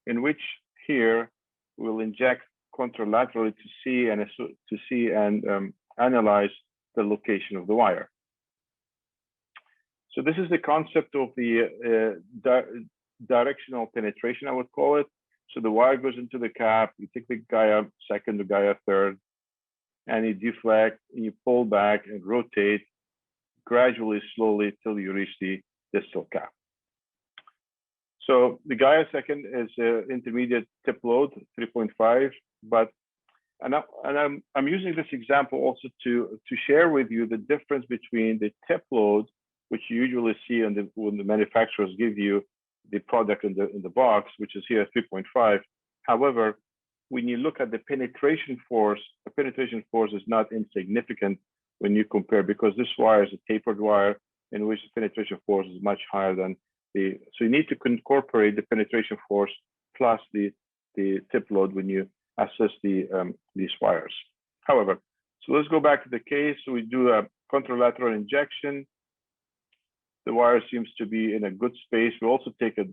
in which here we'll inject contralaterally to see and analyze the location of the wire. So this is the concept of the directional penetration, I would call it. So the wire goes into the cap, you take the Gaia second to Gaia third, and you deflect, and you pull back and rotate gradually, slowly, till you reach the distal cap. So the Gaia second is intermediate tip load, 3.5, but I'm using this example also to share with you the difference between the tip load, which you usually see when the manufacturers give you the product in the box, which is here 3.5. However, when you look at the penetration force, the penetration force is not insignificant when you compare, because this wire is a tapered wire in which the penetration force is much higher than the. So you need to incorporate the penetration force plus the tip load when you assess these wires. However, so let's go back to the case. So we do a contralateral injection. The wire seems to be in a good space. We also take a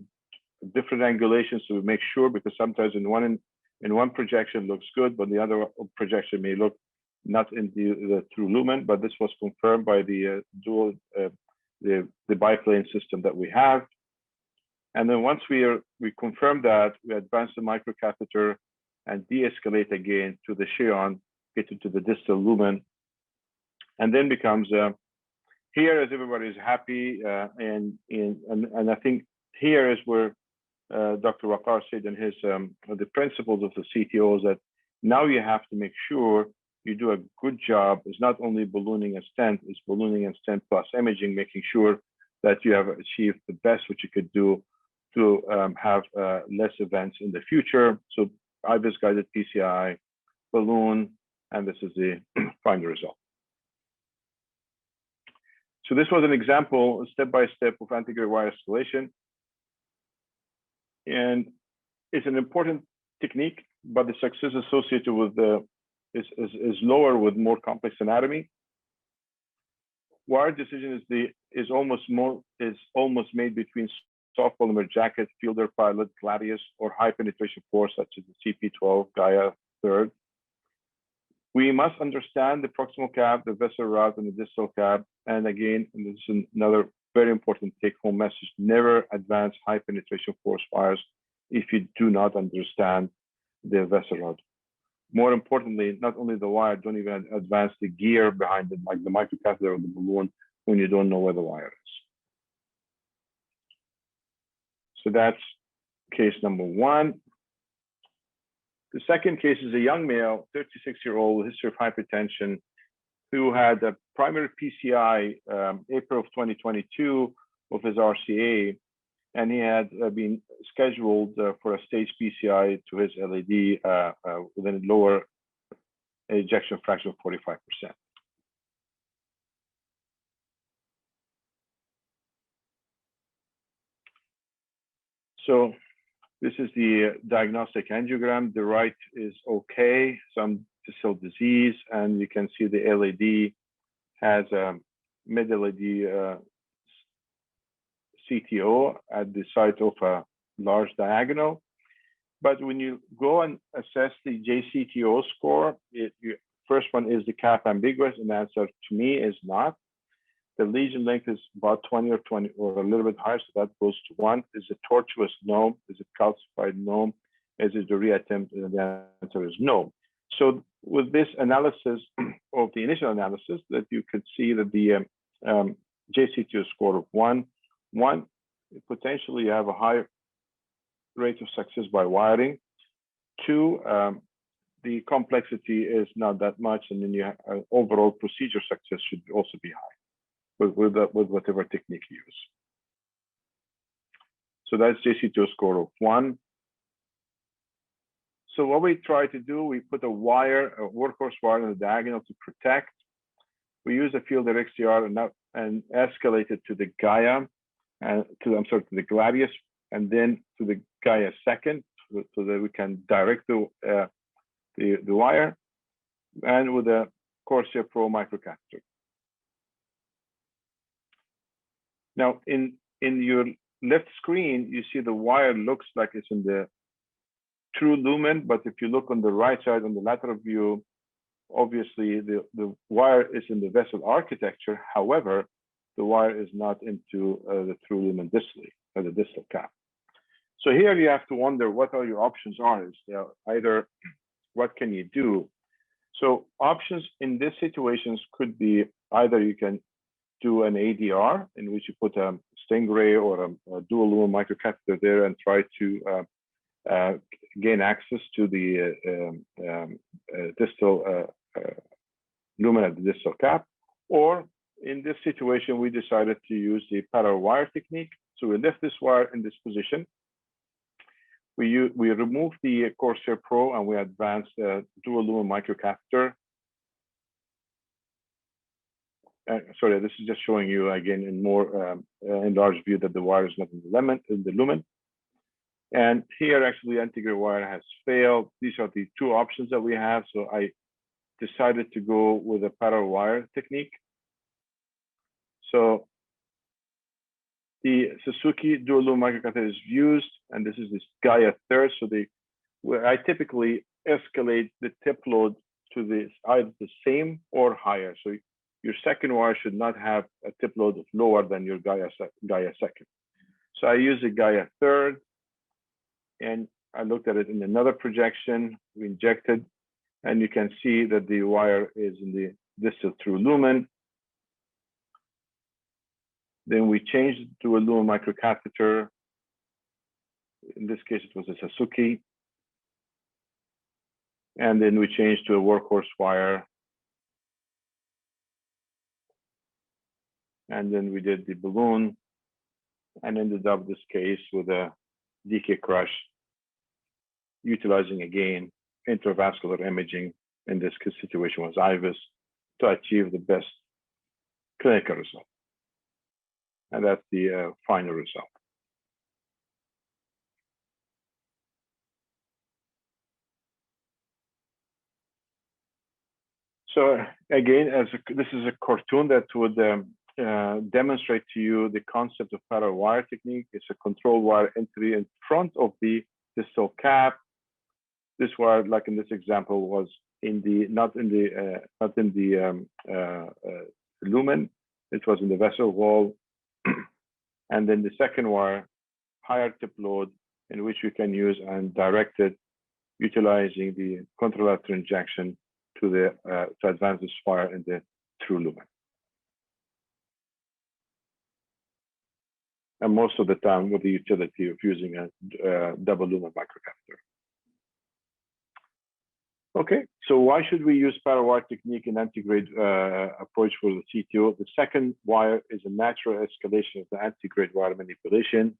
different angulation, so we make sure, because sometimes in one projection looks good, but the other projection may look not in the true lumen. But this was confirmed by the the biplane system that we have. And then once we confirm that, we advance the microcatheter and de-escalate again to the Xion, get into the distal lumen, and then becomes here is everybody is happy, and I think here is where Dr. Waqar said in his the principles of the CTOs, that now you have to make sure you do a good job. It's not only ballooning a stent, it's ballooning and stent plus imaging, making sure that you have achieved the best what you could do to have less events in the future. So IBIS guided PCI, balloon, and this is the final result. So this was an example, step-by-step of antegrade wire escalation. And it's an important technique, but the success associated with is lower with more complex anatomy. Wire decision is almost made between soft polymer jacket, fielder pilot, gladius, or high penetration force such as the CP12 Gaia third. We must understand the proximal cap, the vessel route, and the distal cap. And again, and this is another very important take-home message: never advance high penetration force wires if you do not understand the vessel route. more importantly, not only the wire, don't even advance the gear behind it, like the microcatheter or the balloon, when you don't know where the wire is. So that's case number one. The second case is a young male, 36-year-old with history of hypertension, who had a primary PCI April of 2022 of his RCA, and he had been scheduled for a stage PCI to his LAD with a lower ejection fraction of 45%. So this is the diagnostic angiogram. The right is okay, some distal disease, and you can see the LAD has a mid-LAD CTO at the site of a large diagonal. But when you go and assess the JCTO score, first one is the cap ambiguous, and the answer to me is not. The lesion length is about 20 or a little bit higher, so that goes to 1. Is it tortuous? No. Is it calcified? No. Is it a reattempt? And the answer is no. So with this analysis of the initial analysis, that you could see that the JCTO score of 1, potentially you have a high rate of success by wiring. 2, the complexity is not that much, and then you have, overall procedure success should also be high with whatever technique you use. So that's JCTO score of 1. So what we try to do, we put a workhorse wire in the diagonal to protect. We use a field XDR and escalate it to the Gaia, to the Gladius, and then to the Gaia second, so that we can direct the wire, and with a Corsair Pro microcatheter. Now, in your left screen, you see the wire looks like it's in the true lumen, but if you look on the right side on the lateral view, obviously the wire is in the vessel architecture. However, the wire is not into the true lumen distally, or the distal cap. So here you have to wonder what are your options are. Is either what can you do? So options in these situations could be either you can do an ADR, in which you put a Stingray or a dual lumen microcatheter there and try to gain access to the distal lumen at the distal cap. Or in this situation, we decided to use the parallel wire technique. So we left this wire in this position. We removed the Corsair Pro and we advanced a dual lumen microcatheter. Sorry, this is just showing you again in more enlarged view that the wire is not in the lumen. And here actually anti-gray wire has failed. These are the two options that we have. So I decided to go with a parallel wire technique. So the Suzuki dual lumen microcatheter is used, and this is this Gaia third. So where I typically escalate the tip load to either the same or higher. So your second wire should not have a tip load of lower than your Gaia second. So I use a Gaia third, and I looked at it in another projection. We injected, and you can see that the wire is in the distal true lumen. Then we changed to a lumen microcatheter. In this case, it was a Suzuki. And then we changed to a workhorse wire. And then we did the balloon and ended up this case with a DK crush, utilizing again intravascular imaging. In this situation was IVUS to achieve the best clinical result. And that's the final result. So again, this is a cartoon that would demonstrate to you the concept of parallel wire technique. It's a control wire entry in front of the distal cap. This wire, like in this example, was not in the lumen. It was in the vessel wall. And then the second wire, higher tip load, in which we can use and direct it utilizing the contralateral injection to advance this wire in the through lumen. And most of the time with the utility of using a double lumen microcatheter. Okay, so why should we use parawire technique in antegrade approach for the CTO? The second wire is a natural escalation of the antegrade wire manipulation.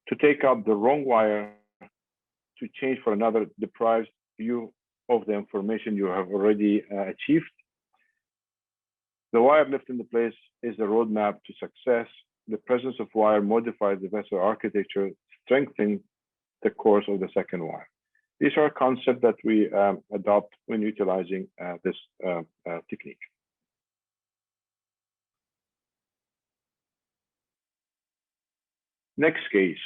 To take out the wrong wire to change for another deprives you of the information you have already achieved. The wire left into place is the roadmap to success. The presence of wire modifies the vessel architecture, strengthening the course of the second wire. These are concepts that we adopt when utilizing this technique. Next case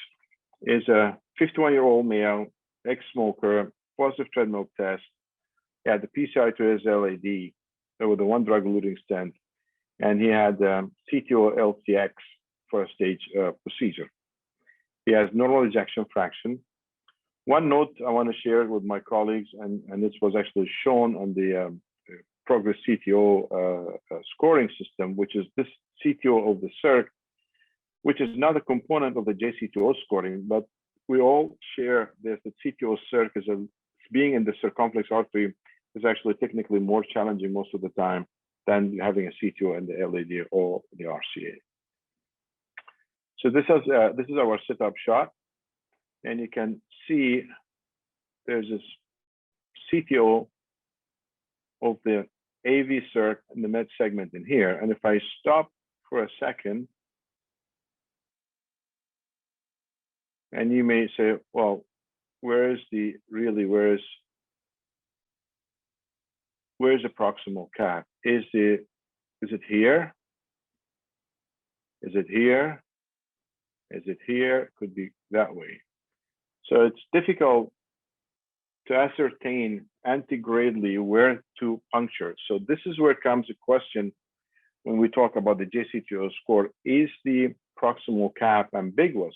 is a 51-year-old male, ex-smoker, positive treadmill test. He had the PCI to his LAD with a one drug-eluting stent, and he had CTO LTX for a stage procedure. He has normal ejection fraction. One note I want to share with my colleagues, and this was actually shown on the Progress CTO scoring system, which is this CTO of the CIRC, which is not a component of the JCTO scoring, but we all share this, that CTO CIRC is being in the circumflex artery is actually technically more challenging most of the time than having a CTO in the LAD or the RCA. So this is our setup shot, and you can see there's this CTO of the AV circ in the med segment in here. And if I stop for a second, and you may say, well, where's the proximal cap? Is it here? Is it here? Is it here? Could be that way. So it's difficult to ascertain antegradally where to puncture. So this is where comes a question when we talk about the JCTO score. Is the proximal cap ambiguous?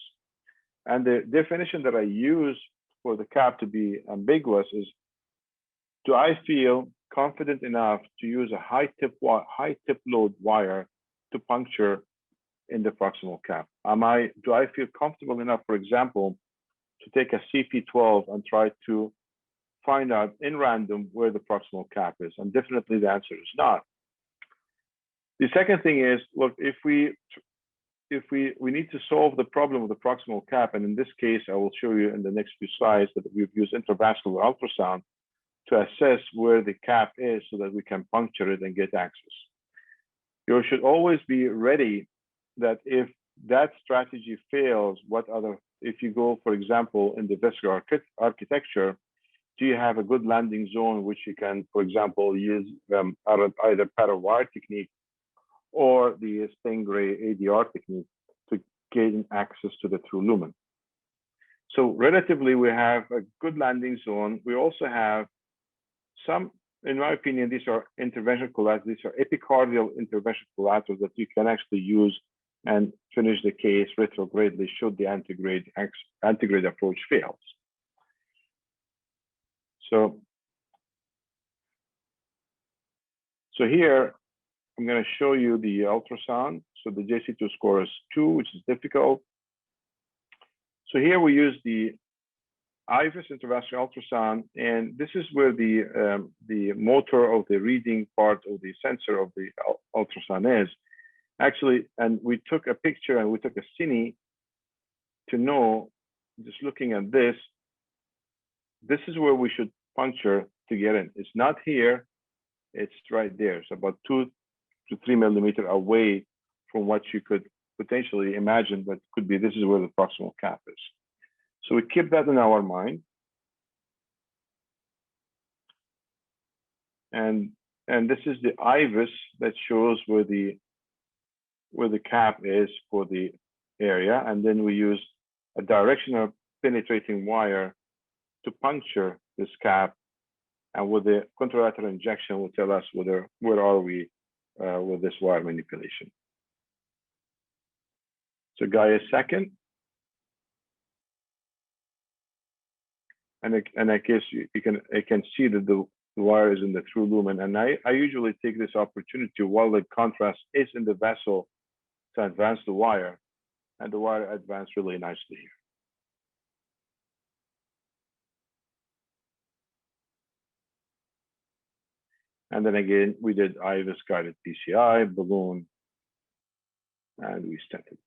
And the definition that I use for the cap to be ambiguous is, do I feel confident enough to use a high tip load wire to puncture in the proximal cap? Do I feel comfortable enough, for example, to take a CP12 and try to find out in random where the proximal cap is? And definitely the answer is not. The second thing is, look, if we need to solve the problem of the proximal cap, and in this case, I will show you in the next few slides that we've used intravascular ultrasound to assess where the cap is so that we can puncture it and get access. You should always be ready that if that strategy fails, if you go, for example, in the vascular architecture, do you have a good landing zone which you can, for example, use either parawire technique or the Stingray ADR technique to gain access to the true lumen. So relatively, we have a good landing zone. We also have some, in my opinion, these are interventional collaterals. These are epicardial interventional collaterals that you can actually use and finish the case retrogradely should the antegrade approach fails. So here, I'm going to show you the ultrasound. So the JC2 score is 2, which is difficult. So here we use the IVUS intravascular ultrasound, and this is where the motor of the reading part of the sensor of the ultrasound is. Actually, and we took a picture and we took a cine to know, just looking at this is where we should puncture to get in. It's not here, it's right there. It's about 2 to 3 millimeters away from what you could potentially imagine, but could be this is where the proximal cap is. So we keep that in our mind. And this is the IVUS that shows where the cap is for the area. And then we use a directional penetrating wire to puncture this cap. And with the contralateral injection will tell us where are we with this wire manipulation. So Gaia second. and I guess I can see that the wire is in the through lumen. And I usually take this opportunity while the contrast is in the vessel to advance the wire, and the wire advanced really nicely here. And then again, we did IVUS guided PCI, balloon, and we stented.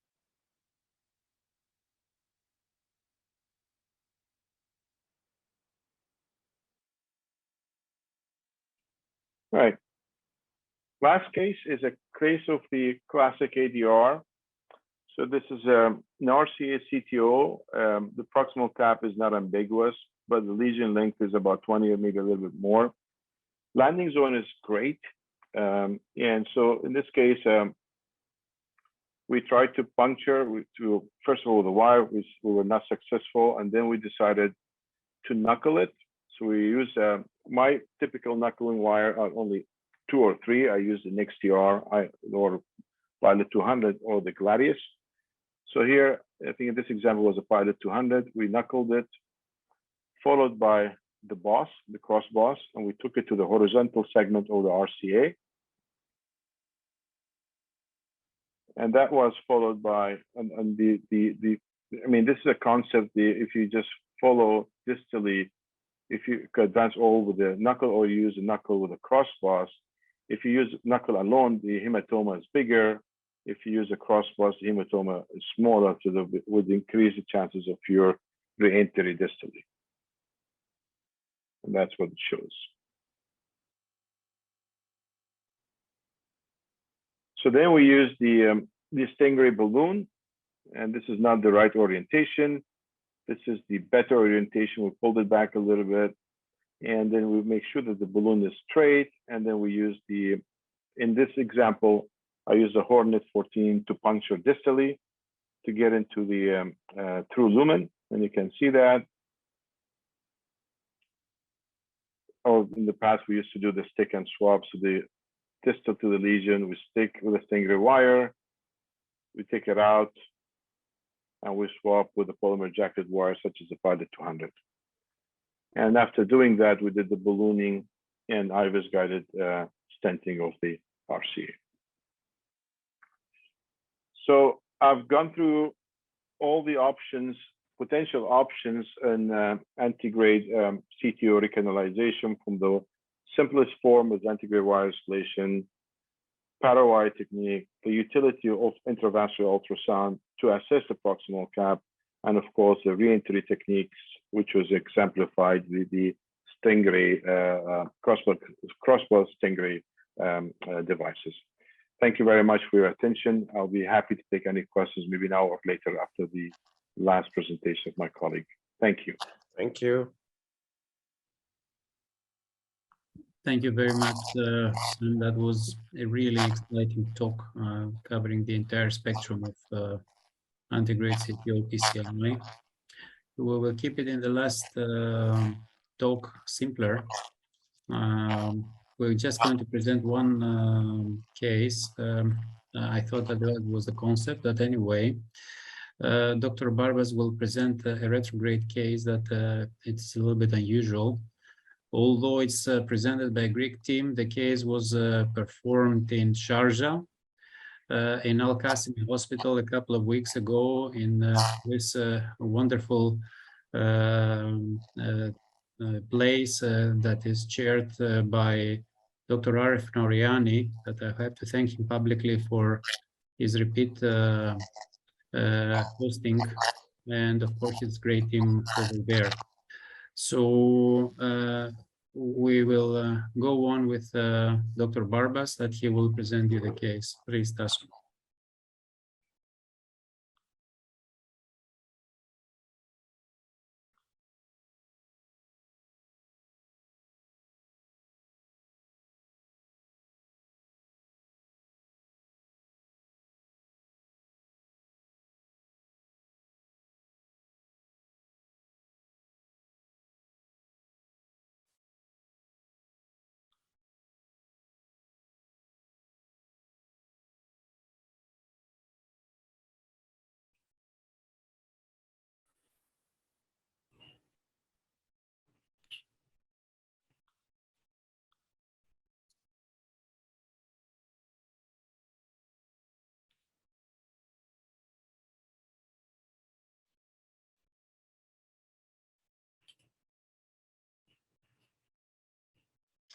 Right. Last case is a case of the classic ADR. So this is an RCA CTO. The proximal cap is not ambiguous, but the lesion length is about 20 or maybe a little bit more. Landing zone is great. And so in this case, we tried to puncture first of all, the wire, we were not successful. And then we decided to knuckle it. So we use my typical knuckling wire, only 2 or 3. I use the NXTR or Pilot 200 or the Gladius. So here, I think this example was a Pilot 200. We knuckled it, followed by the boss, the cross boss, and we took it to the horizontal segment of the RCA. And that was followed by, I mean, this is a concept, if you just follow distally, if you could advance all with the knuckle or use a knuckle with a cross boss, if you use knuckle alone, the hematoma is bigger. If you use a cross boss, the hematoma is smaller, so that would increase the chances of your re-entry distally. And that's what it shows. So then we use the Stingray balloon, and this is not the right orientation. This is the better orientation. We pulled it back a little bit, and then we make sure that the balloon is straight. And then we use in this example, I use the Hornet 14 to puncture distally to get into the through lumen, and you can see that. Or in the past, we used to do the stick and swap. So the distal to the lesion, we stick with a Stingray wire, we take it out, and we swap with a polymer jacket wire, such as the Pilot 200. And after doing that, we did the ballooning and IVUS guided stenting of the RCA. So I've gone through all the options, potential options in antegrade CTO recanalization, from the simplest form is antegrade wire isolation, para-wire technique, the utility of intravascular ultrasound to assess the proximal cap, and of course the re-entry techniques, which was exemplified with the Stingray crossbow Stingray devices. Thank you very much for your attention. I'll be happy to take any questions, maybe now or later after the last presentation of my colleague. Thank you. Thank you. Thank you very much, Sam. That was a really exciting talk covering the entire spectrum of antegrade CTO PCI. We will keep it in the last talk simpler. We're just going to present one case. I thought that was the concept, but anyway, Dr. Barbas will present a retrograde case that it's a little bit unusual. Although it's presented by a Greek team, the case was performed in Sharjah, in Al Qasim Hospital a couple of weeks ago in this wonderful place that is chaired by Dr. Arif Nouriani, that I have to thank him publicly for his repeat hosting, and of course his great team over there. So we will go on with Dr. Barbas, that he will present you the case. Please, Tasso.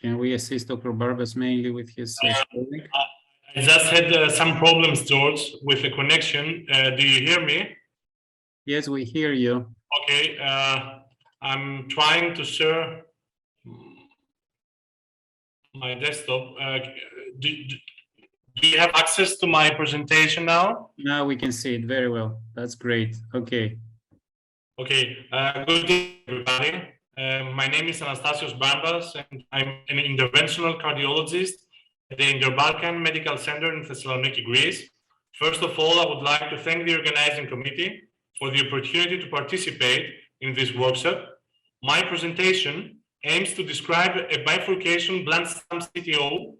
Can we assist Dr. Barbas mainly with his scrolling? I just had some problems, George, with the connection. Do you hear me? Yes, we hear you. Okay, I'm trying to share my desktop. Do you have access to my presentation now? Now we can see it very well. That's great. Okay. Okay, good day, everybody. My name is Anastasios Bambas, and I'm an interventional cardiologist at the Inter-Balkan Medical Center in Thessaloniki, Greece. First of all, I would like to thank the organizing committee for the opportunity to participate in this workshop. My presentation aims to describe a bifurcation blunt stem CTO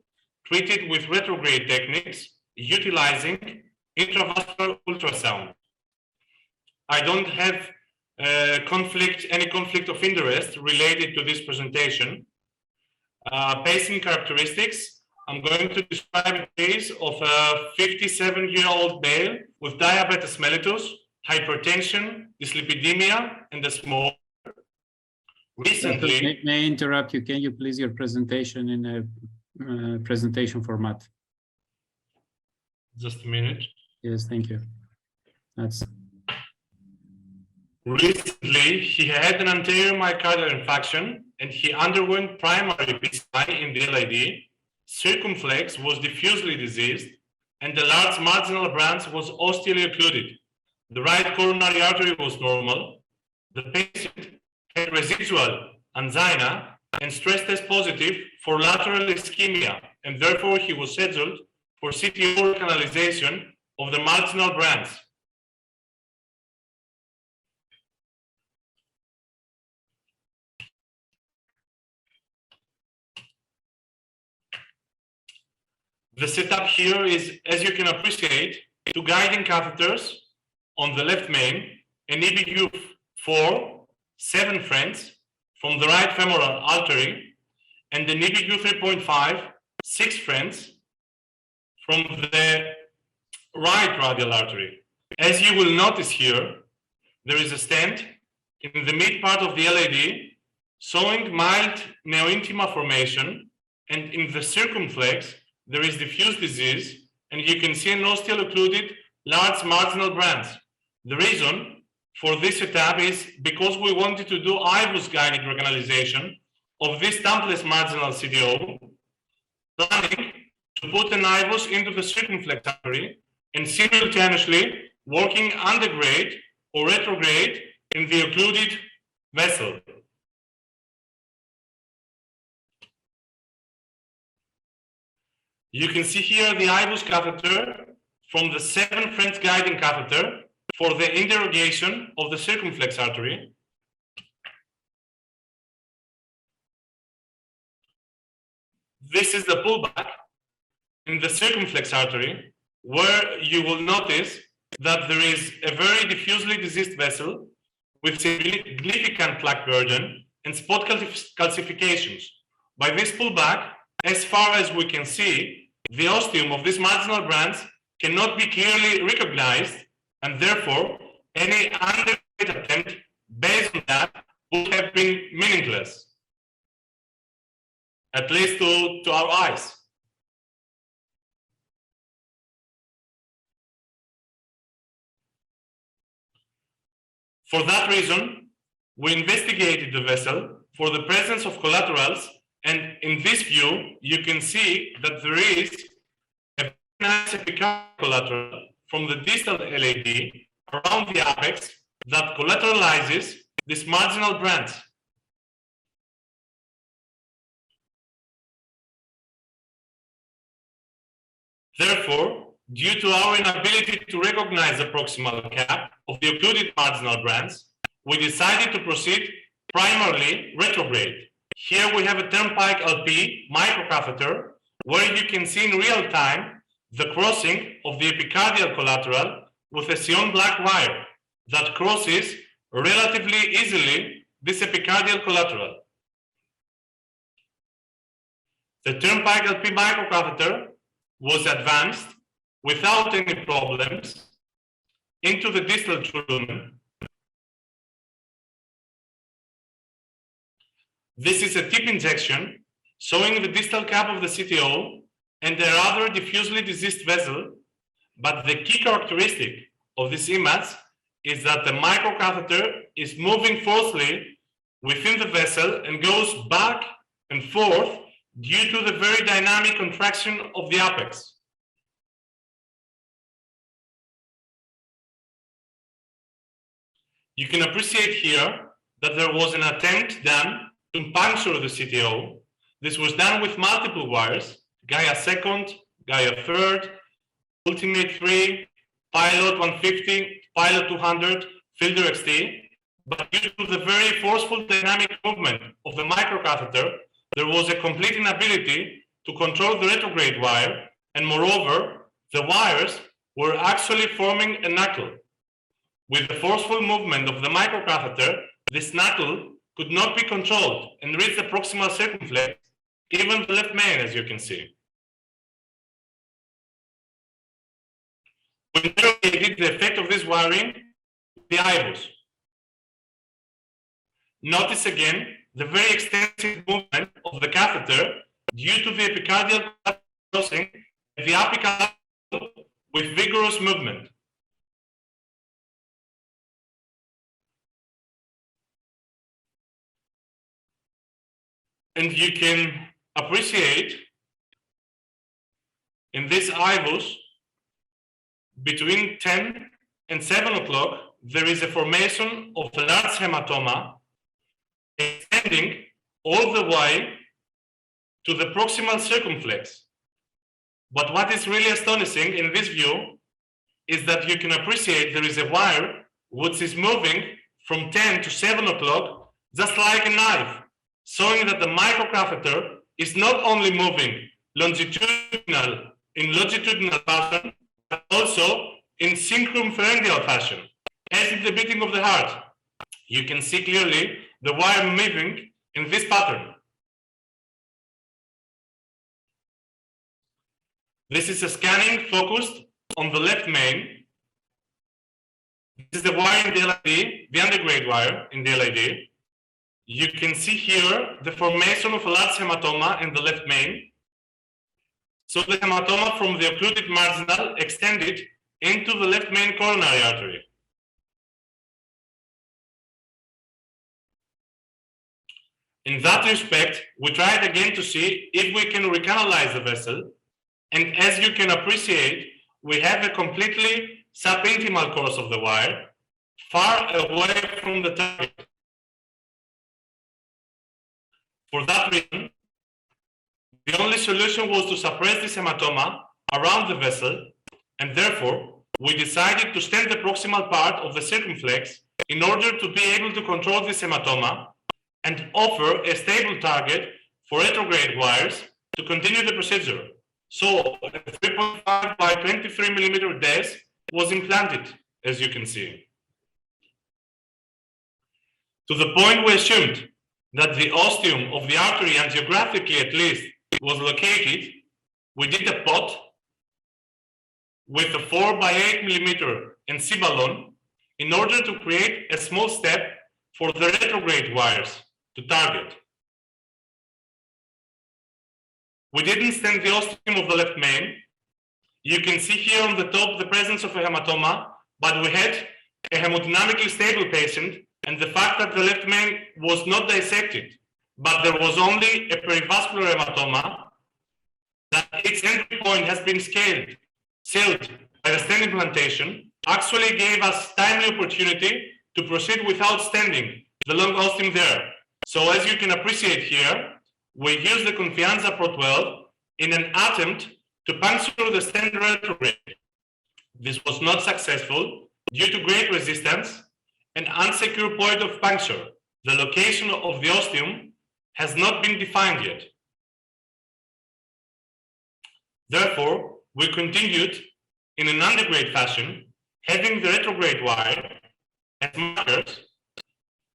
treated with retrograde techniques utilizing intravascular ultrasound. I don't have any conflict of interest related to this presentation. Pacing characteristics, I'm going to describe a case of a 57-year-old male with diabetes mellitus, hypertension, dyslipidemia, and a smoker. Recently, May I interrupt you? Can you please your presentation in a presentation format? just a minute. Yes, thank you. That's Recently, he had an anterior myocardial infarction and he underwent primary PCI in the LAD. Circumflex was diffusely diseased and the large marginal branch was ostially occluded. The right coronary artery was normal. The patient had residual angina and stress test positive for lateral ischemia, and therefore he was scheduled for CTO recanalization of the marginal branch. The setup here is, as you can appreciate, two guiding catheters on the left main, an EBU 4, 7 friends from the right femoral artery, and an EBU 3.5, 6 friends from the right radial artery. As you will notice here, there is a stent in the mid part of the LAD showing mild neointima formation, and in the circumflex, there is diffuse disease, and you can see an ostial occluded large marginal branch. The reason for this setup is because we wanted to do IVUS guided recanalization of this stumpless marginal CTO, planning to put an IVUS into the circumflex artery and simultaneously working undergrade or retrograde in the occluded vessel. You can see here the IVUS catheter from the 7 French guiding catheter for the interrogation of the circumflex artery. This is the pullback in the circumflex artery, where you will notice that there is a very diffusely diseased vessel with significant plaque burden and spot calcifications. By this pullback, as far as we can see, the ostium of this marginal branch cannot be clearly recognized, and therefore any undergrade attempt based on that would have been meaningless, at least to our eyes. For that reason, we investigated the vessel for the presence of collaterals, and in this view, you can see that there is a nice epicardial collateral from the distal LAD around the apex that collateralizes this marginal branch. Therefore, due to our inability to recognize the proximal cap of the occluded marginal branch, we decided to proceed primarily retrograde. Here we have a turnpike LP microcatheter where you can see in real time the crossing of the epicardial collateral with a cyan black wire that crosses relatively easily this epicardial collateral. The turnpike LP microcatheter was advanced without any problems into the distal lumen. This is a tip injection showing the distal cap of the CTO and a rather diffusely diseased vessel. But the key characteristic of this image is that the microcatheter is moving forcefully within the vessel and goes back and forth due to the very dynamic contraction of the apex. You can appreciate here that there was an attempt done to puncture the CTO. This was done with multiple wires, Gaia second, Gaia third, Ultimate 3, Pilot 150, Pilot 200, Filter XT. But due to the very forceful dynamic movement of the microcatheter, there was a complete inability to control the retrograde wire, and moreover, the wires were actually forming a knuckle. With the forceful movement of the microcatheter, this knuckle could not be controlled and reached the proximal circumflex, even the left main, as you can see. We interrogated the effect of this wiring with the eyeballs. Notice again the very extensive movement of the catheter due to the epicardial crossing and the apical with vigorous movement. And you can appreciate in this IVUS between 10 and 7 o'clock, there is a formation of a large hematoma extending all the way to the proximal circumflex. But what is really astonishing in this view is that you can appreciate there is a wire which is moving from 10 to 7 o'clock just like a knife, showing that the microcatheter is not only moving in longitudinal fashion, but also in circumferential fashion, as in the beating of the heart. You can see clearly the wire moving in this pattern. This is a scanning focused on the left main. This is the wire in the LID, the undergrade wire in the LID. You can see here the formation of a large hematoma in the left main. So the hematoma from the occluded marginal extended into the left main coronary artery. In that respect, we tried again to see if we can recanalize the vessel. And as you can appreciate, we have a completely subintimal course of the wire, far away from the target. For that reason, the only solution was to suppress this hematoma around the vessel, and therefore, we decided to stent the proximal part of the circumflex in order to be able to control this hematoma and offer a stable target for retrograde wires to continue the procedure. So a 3.5 by 23 millimeter disc was implanted, as you can see. To the point we assumed that the ostium of the artery, angiographically at least, was located, we did a pot with a 4 by 8 millimeter NC balloon in order to create a small step for the retrograde wires to target. We didn't stent the ostium of the left main. You can see here on the top the presence of a hematoma, but we had a hemodynamically stable patient, and the fact that the left main was not dissected, but there was only a perivascular hematoma, that its entry point has been sealed by the stent implantation, actually gave us timely opportunity to proceed without stenting the long ostium there. So as you can appreciate here, we used the Confianza Pro 12 in an attempt to puncture the stent retrograde. This was not successful due to great resistance and unsecure point of puncture. The location of the ostium has not been defined yet. Therefore, we continued in an undergrade fashion, having the retrograde wire as markers.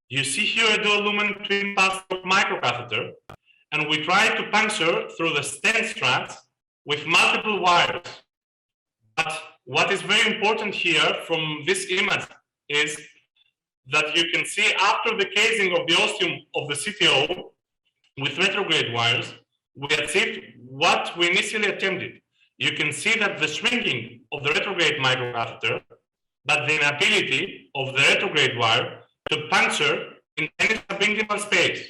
You see here a dual lumen twin passport microcatheter, and we tried to puncture through the stent strands with multiple wires. But what is very important here from this image is that you can see after the casing of the ostium of the CTO with retrograde wires, we achieved what we initially attempted. You can see that the shrinking of the retrograde microcatheter, but the inability of the retrograde wire to puncture in any subintimal space.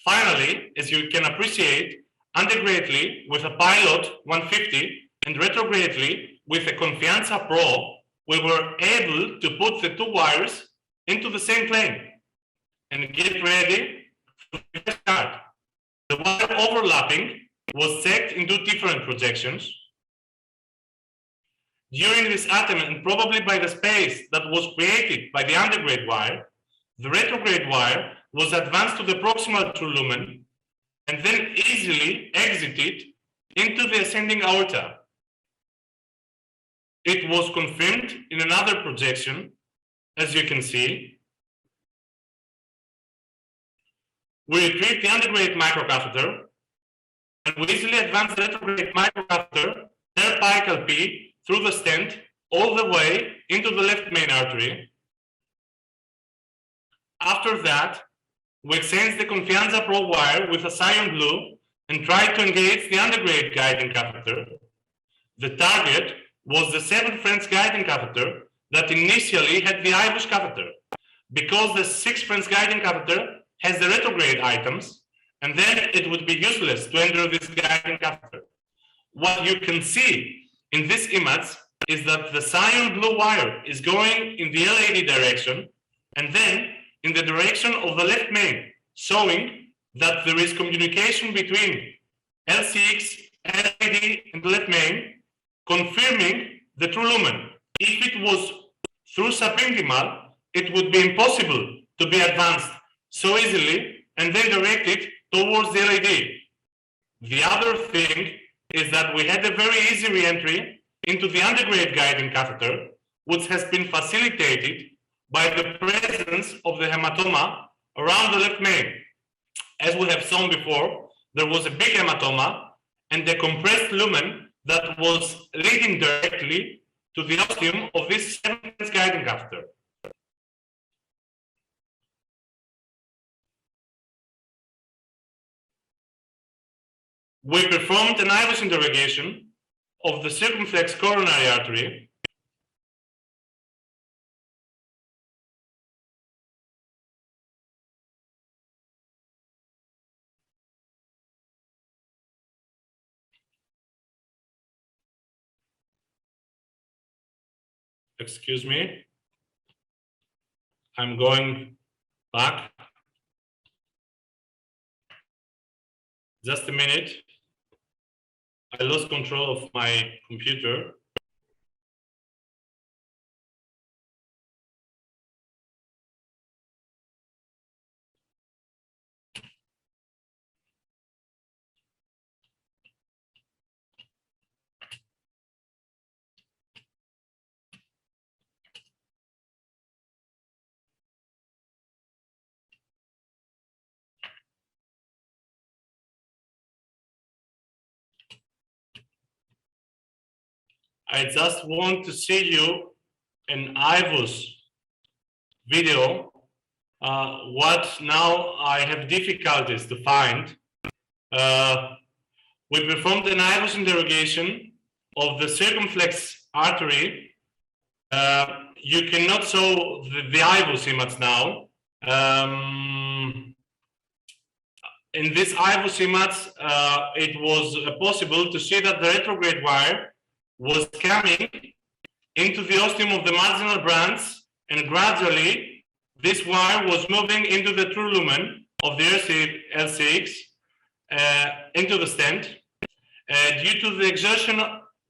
Finally, as you can appreciate, antegradely with a pilot 150 and retrogradely with a Confianza Pro, we were able to put the two wires into the same plane and get ready for the first card. The wire overlapping was checked in two different projections. During this attempt, and probably by the space that was created by the antegrade wire, the retrograde wire was advanced to the proximal true lumen and then easily exited into the ascending aorta. It was confirmed in another projection, as you can see. We retrieved the antegrade microcatheter and we easily advanced the retrograde microcatheter per apical P through the stent all the way into the left main artery. After that, we exchanged the Confianza Pro wire with a cyan blue and tried to engage the antegrade guiding catheter. The target was the 7 French guiding catheter that initially had the IVUS catheter, because the 6 French guiding catheter has the retrograde items, and then it would be useless to enter this guiding catheter. What you can see in this image is that the cyan blue wire is going in the LAD direction and then in the direction of the left main, showing that there is communication between LCX, LAD, and the left main, confirming the true lumen. If it was through subintimal, it would be impossible to be advanced so easily and then directed towards the LAD. The other thing is that we had a very easy re-entry into the antegrade guiding catheter, which has been facilitated by the presence of the hematoma around the left main. As we have shown before, there was a big hematoma and a compressed lumen that was leading directly to the ostium of this 7 guiding catheter. We performed an IVUS interrogation of the circumflex coronary artery. Excuse me. I'm going back. Just a minute. I lost control of my computer. I just want to see you an IVUS video. What now I have difficulties to find. We performed an IVUS interrogation of the circumflex artery. You cannot show the IVUS image now. In this IVUS image, it was possible to see that the retrograde wire was coming into the ostium of the marginal branch, and gradually this wire was moving into the true lumen of the LCX into the stent. Due to the exertion,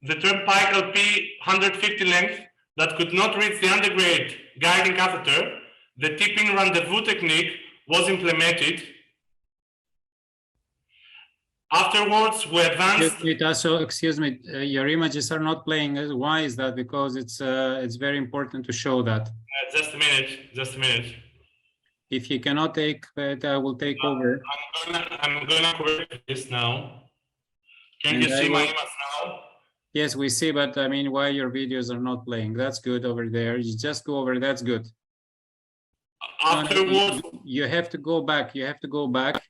the turnpical P150 length that could not reach the antegrade guiding catheter, the tipping rendezvous technique was implemented. Afterwards, we advanced. Excuse me, your images are not playing. Why is that? Because it's very important to show that. Just a minute. If you cannot take it, I will take over. I'm gonna correct this now. Can you see my image now? Yes, we see, but I mean, why your videos are not playing? That's good over there. You just go over. That's good. Afterwards, you have to go back. You have to go back.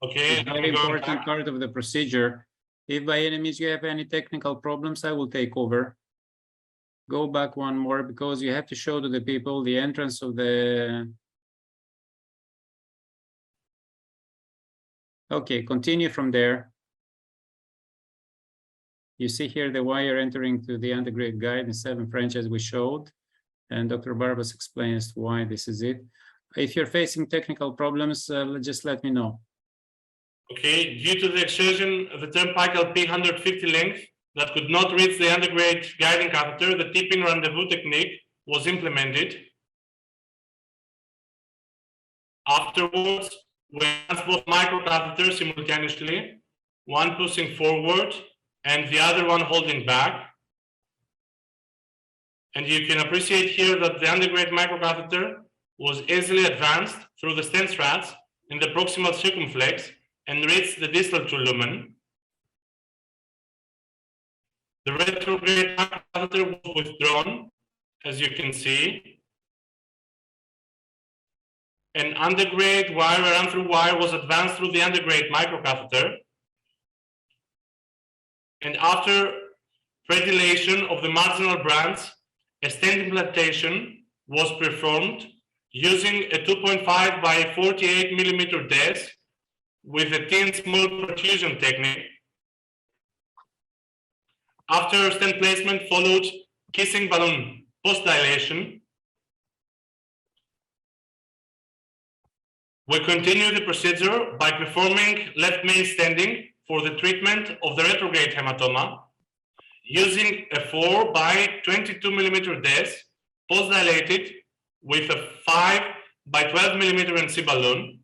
Okay. It's a very important part of the procedure. If by any means you have any technical problems, I will take over. Go back one more because you have to show to the people the entrance of the. Okay, continue from there. You see here the wire entering to the undergrad guide in 7 French as we showed, and Dr. Barbas explains why this is it. If you're facing technical problems, just let me know. Okay, due to the exertion of the turnpike P150 length that could not reach the undergrad guiding catheter, the tipping rendezvous technique was implemented. Afterwards, we advanced both microcatheters simultaneously, one pushing forward and the other one holding back. And you can appreciate here that the undergrad microcatheter was easily advanced through the stent struts in the proximal circumflex and reached the distal 2 lumen. The retrograde microcatheter was withdrawn, as you can see. An undergrade wire or run-through wire was advanced through the undergrade microcatheter. And after predilation of the marginal branch, a stent implantation was performed using a 2.5 by 48 millimeter DES with a thin small perfusion technique. After stent placement followed kissing balloon post-dilation. We continue the procedure by performing left main stenting for the treatment of the retrograde hematoma using a 4 by 22 millimeter DES post-dilated with a 5 by 12 millimeter NC balloon.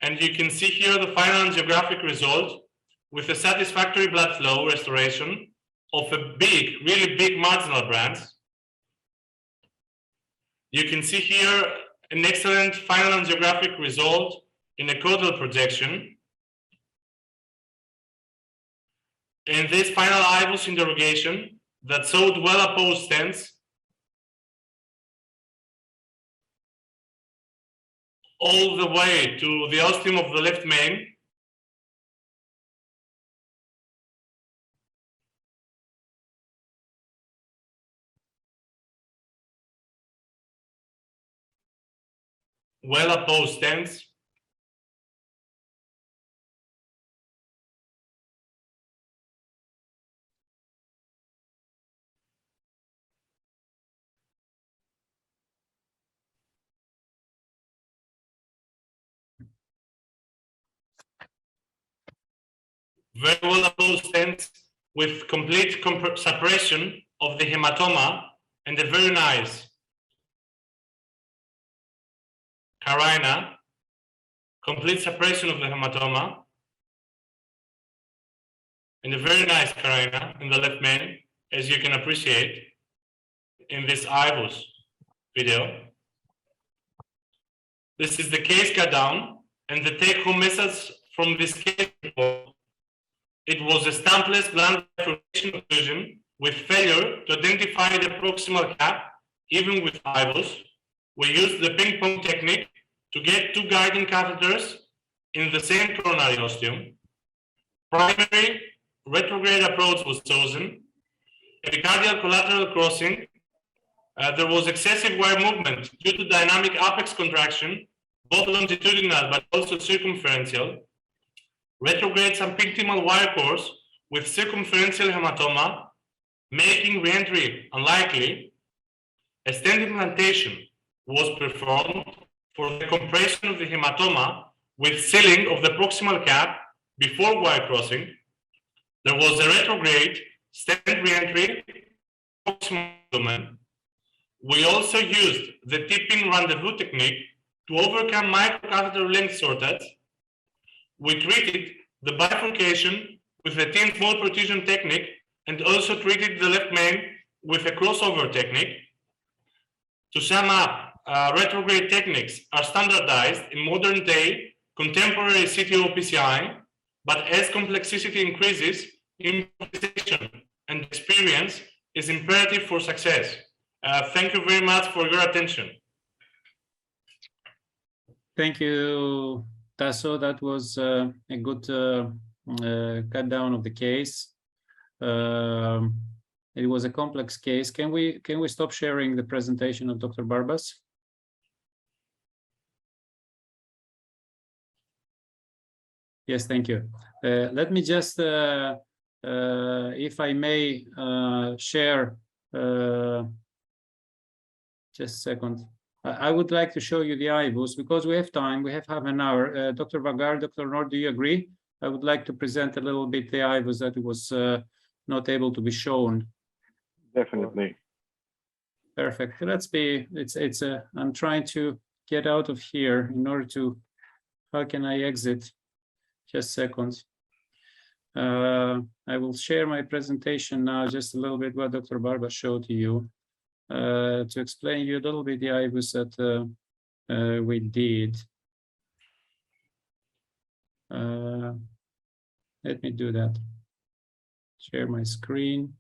And you can see here the final angiographic result with a satisfactory blood flow restoration of a big, really big marginal branch. You can see here an excellent final angiographic result in a caudal projection. In this final IVUS interrogation that showed well-opposed stents, all the way to the ostium of the left main. Well-opposed stents. Very well-opposed stents with complete suppression of the hematoma and a very nice carina, complete suppression of the hematoma and a very nice carina in the left main, as you can appreciate in this IVUS video. This is the case cut down, and the take-home message from this case report. It was a stumpless blunt bifurcation occlusion with failure to identify the proximal cap, even with IVUS. We used the ping-pong technique to get 2 guiding catheters in the same coronary ostium. Primary retrograde approach was chosen. Epicardial collateral crossing. There was excessive wire movement due to dynamic apex contraction, both longitudinal but also circumferential. Retrograde subintimal wire course with circumferential hematoma, making re-entry unlikely. A stent implantation was performed for the compression of the hematoma with sealing of the proximal cap before wire crossing. There was a retrograde stent re-entry proximal lumen. We also used the tipping rendezvous technique to overcome microcatheter length shortage. We treated the bifurcation with a thin small perfusion technique and also treated the left main with a crossover technique. To sum up, retrograde techniques are standardized in modern day contemporary CTO PCI, but as complexity increases, improvisation and experience is imperative for success. Thank you very much for your attention. Thank you, Tasso, that was a good cut down of the case. It was a complex case. Can we stop sharing the presentation of Dr. Barbas? Yes, thank you. Let me just, if I may, share. Just a second. I would like to show you the IBUs because we have time. We have half an hour. Dr. Vagar, Dr. Nord, do you agree? I would like to present a little bit the IBUs that was not able to be shown. Definitely. Perfect. I'm trying to get out of here in order to, how can I exit? Just a second. I will share my presentation now, just a little bit what Dr. Barba showed to you, to explain you a little bit the IBUs that we did. Let me do that. Share my screen.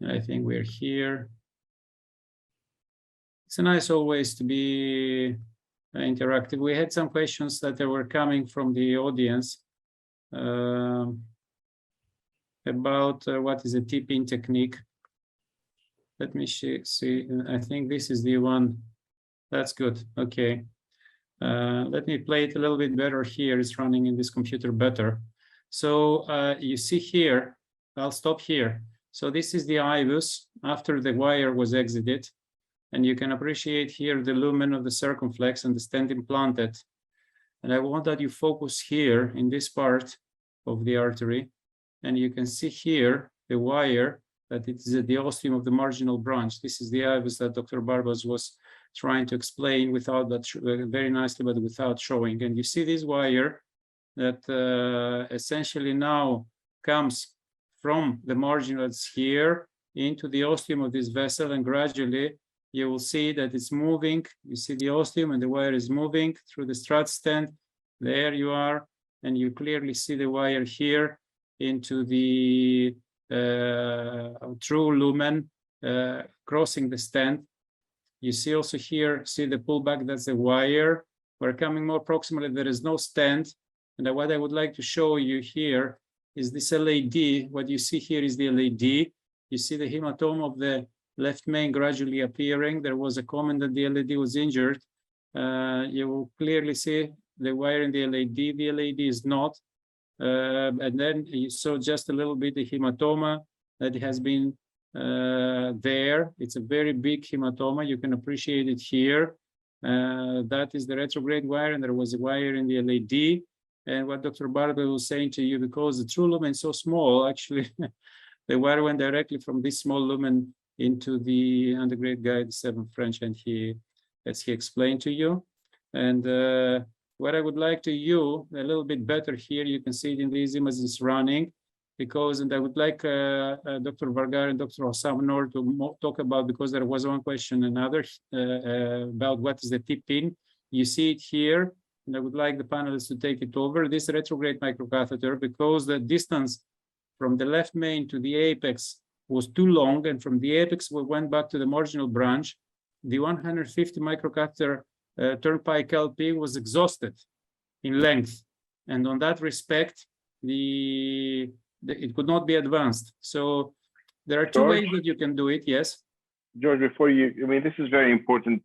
I think we're here. It's nice always to be interactive. We had some questions that were coming from the audience about what is a tip-in technique. Let me see. I think this is the one. That's good. Okay. Let me play it a little bit better here. It's running in this computer better. So you see here, I'll stop here. So this is the IBUS after the wire was exited. And you can appreciate here the lumen of the circumflex and the stent implanted. And I want that you focus here in this part of the artery. And you can see here the wire that it is at the ostium of the marginal branch. This is the IBUS that Dr. Barbas was trying to explain without that very nicely, but without showing. And you see this wire that essentially now comes from the marginals here into the ostium of this vessel, and gradually you will see that it's moving. You see the ostium and the wire is moving through the strut stent. There you are, and you clearly see the wire here into the true lumen crossing the stent. You see also here, see the pullback, that's the wire. We're coming more proximally, there is no stent. And what I would like to show you here is this LAD. What you see here is the LAD. You see the hematoma of the left main gradually appearing. There was a comment that the LAD was injured. You will clearly see the wire in the LAD. The LAD is not. And then you saw just a little bit the hematoma that has been there. It's a very big hematoma. You can appreciate it here. That is the retrograde wire, and there was a wire in the LAD. And what Dr. Barba was saying to you, because the true lumen is so small, actually, the wire went directly from this small lumen into the undergrad guide 7 French, and as he explained to you. And what I would like to you a little bit better here, you can see it in these images running, because, and I would like Dr. Vargar and Dr. Osam Noor to talk about, because there was one question, another about what is the tip-in. You see it here, and I would like the panelists to take it over. This retrograde microcatheter, because the distance from the left main to the apex was too long, and from the apex we went back to the marginal branch, the 150 microcatheter turnpike LP was exhausted in length, and on that respect, it could not be advanced. So there are two ways that you can do it. Yes, George, before you, I mean, this is very important.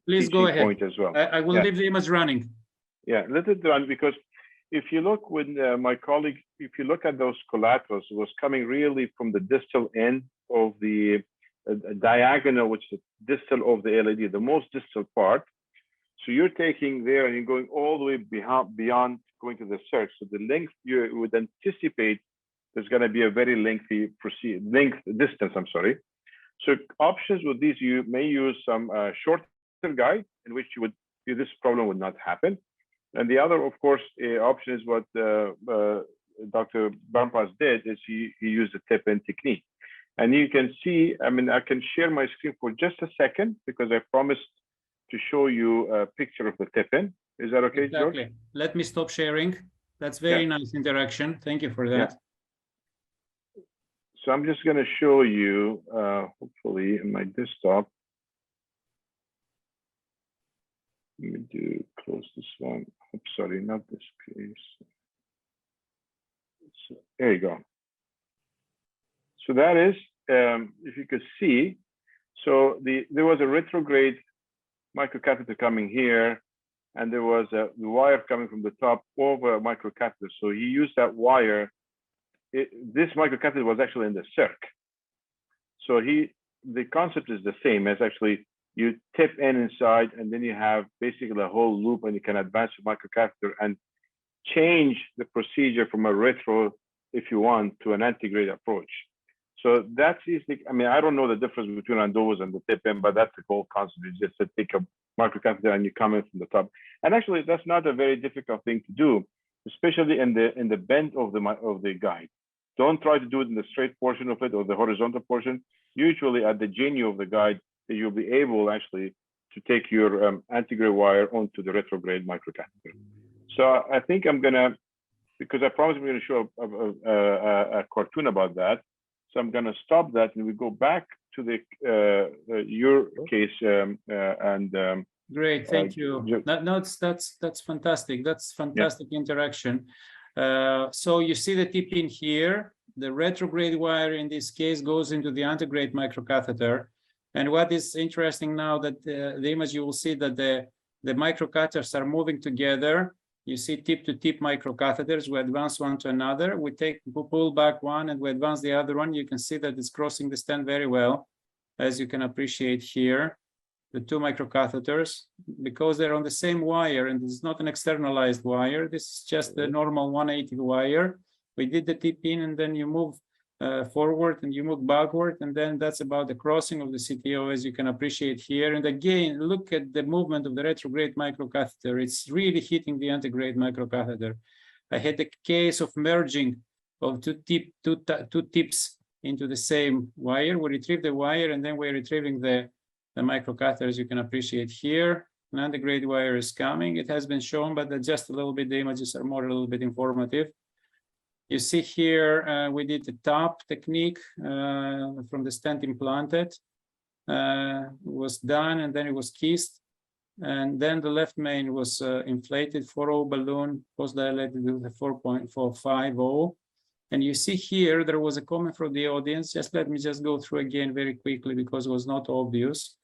Please go ahead. Point as well. I will leave the image running. Yeah, let it run, because if you look when my colleague, if you look at those collaterals, it was coming really from the distal end of the diagonal, which is the distal of the LAD, the most distal part. So you're taking there and you're going all the way beyond going to the circ. So the length you would anticipate there's going to be a very lengthy distance. I'm sorry. So options with these, you may use some shorter guide in which this problem would not happen. And the other, of course, option is what Dr. Bampas did, is he used a tip-in technique. And you can see, I mean, I can share my screen for just a second, because I promised to show you a picture of the tip-in. Is that okay, exactly. George? Let me stop sharing. That's very nice interaction. Thank you for that. Yeah. So I'm just going to show you, hopefully, in my desktop. Let me do close this one. Oops, sorry, not this case. So, there you go. So that is, if you could see, so there was a retrograde microcatheter coming here, and there was the wire coming from the top over a microcatheter. So he used that wire. This microcatheter was actually in the circ. So the concept is the same as actually you tip in inside, and then you have basically a whole loop, and you can advance your microcatheter and change the procedure from a retro, if you want, to an antegrade approach. So that's easy. I mean, I don't know the difference between Andover's and the tip in, but that's the whole concept. Is just to take a microcatheter and you come in from the top. And actually, that's not a very difficult thing to do, especially in the bend of the guide. Don't try to do it in the straight portion of it or the horizontal portion. Usually, at the genu of the guide, you'll be able actually to take your antegrade wire onto the retrograde microcatheter. So I think I'm gonna, because I promised I'm gonna show a cartoon about that. So I'm going to stop that, and we go back to your case Great, thank you. That's fantastic. That's fantastic interaction. So you see the tip in here. The retrograde wire in this case goes into the antegrade microcatheter. And what is interesting now that the image, you will see that the microcatheters are moving together. You see tip-to-tip microcatheters. We advance one to another. We pull back one and we advance the other one. You can see that it's crossing the stent very well, as you can appreciate here. The two microcatheters, because they're on the same wire, and it's not an externalized wire. This is just the normal 180 wire. We did the tip in, and then you move forward and you move backward, and then that's about the crossing of the CTO, as you can appreciate here. And again, look at the movement of the retrograde microcatheter. It's really hitting the antegrade microcatheter. I had a case of merging of two tips into the same wire. We retrieve the wire, and then we're retrieving the microcatheter, as you can appreciate here. An antegrade wire is coming. It has been shown, but just a little bit, the images are a little bit informative. You see here, we did the top technique from the stent implanted. It was done, and then it was kissed. And then the left main was inflated, 4.0 balloon, post-dilated with a 4.450. And you see here, there was a comment from the audience. Just let me just go through again very quickly because it was not obvious.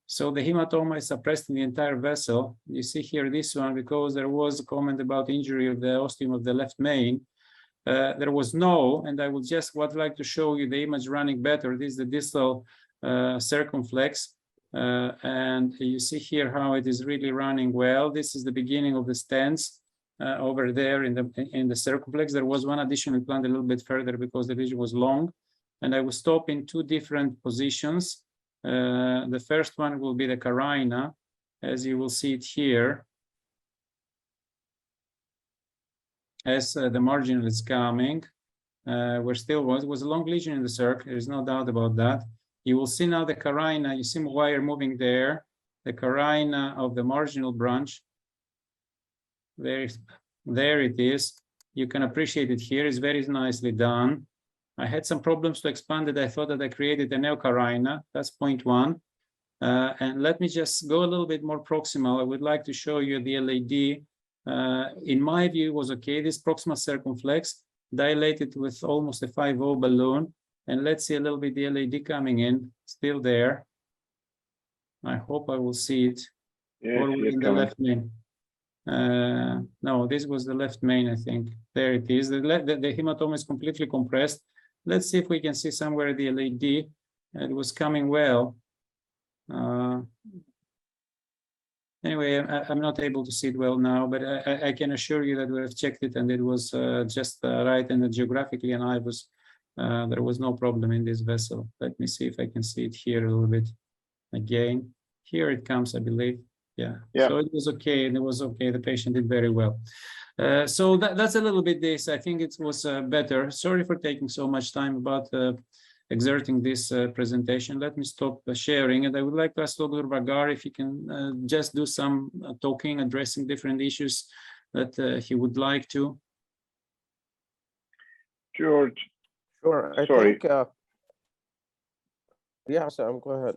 So the hematoma is suppressed in the entire vessel. You see here this one, because there was a comment about injury of the ostium of the left main. There was no, and I would like to show you the image running better. This is the distal circumflex. And you see here how it is really running well. This is the beginning of the stents over there in the circumflex. There was one additional implant a little bit further because the lesion was long. And I will stop in two different positions. The first one will be the carina, as you will see it here. As the marginal is coming, it was a long lesion in the circ. There is no doubt about that. You will see now the carina. You see the wire moving there. The carina of the marginal branch. There it is. You can appreciate it here. It's very nicely done. I had some problems to expand it. I thought that I created a neocarina. That's point one. And let me just go a little bit more proximal. I would like to show you the LAD. In my view, it was okay. This proximal circumflex dilated with almost a 5.0 balloon. And let's see a little bit the LAD coming in, still there. I hope I will see it. Yeah, or in the left main. No, this was the left main, I think. There it is. The hematoma is completely compressed. Let's see if we can see somewhere the LAD. It was coming well. Anyway, I'm not able to see it well now, but I can assure you that we have checked it and it was just right, and geographically, and there was no problem in this vessel. Let me see if I can see it here a little bit again. Here it comes, I believe. Yeah. So it was okay, and it was okay. The patient did very well. So that's a little bit this. I think it was better. Sorry for taking so much time about exerting this presentation. Let me stop sharing, and I would like to ask Dr. Vagar if he can just do some talking, addressing different issues that he would like to. George. Sure. I think, yeah, Sam, go ahead.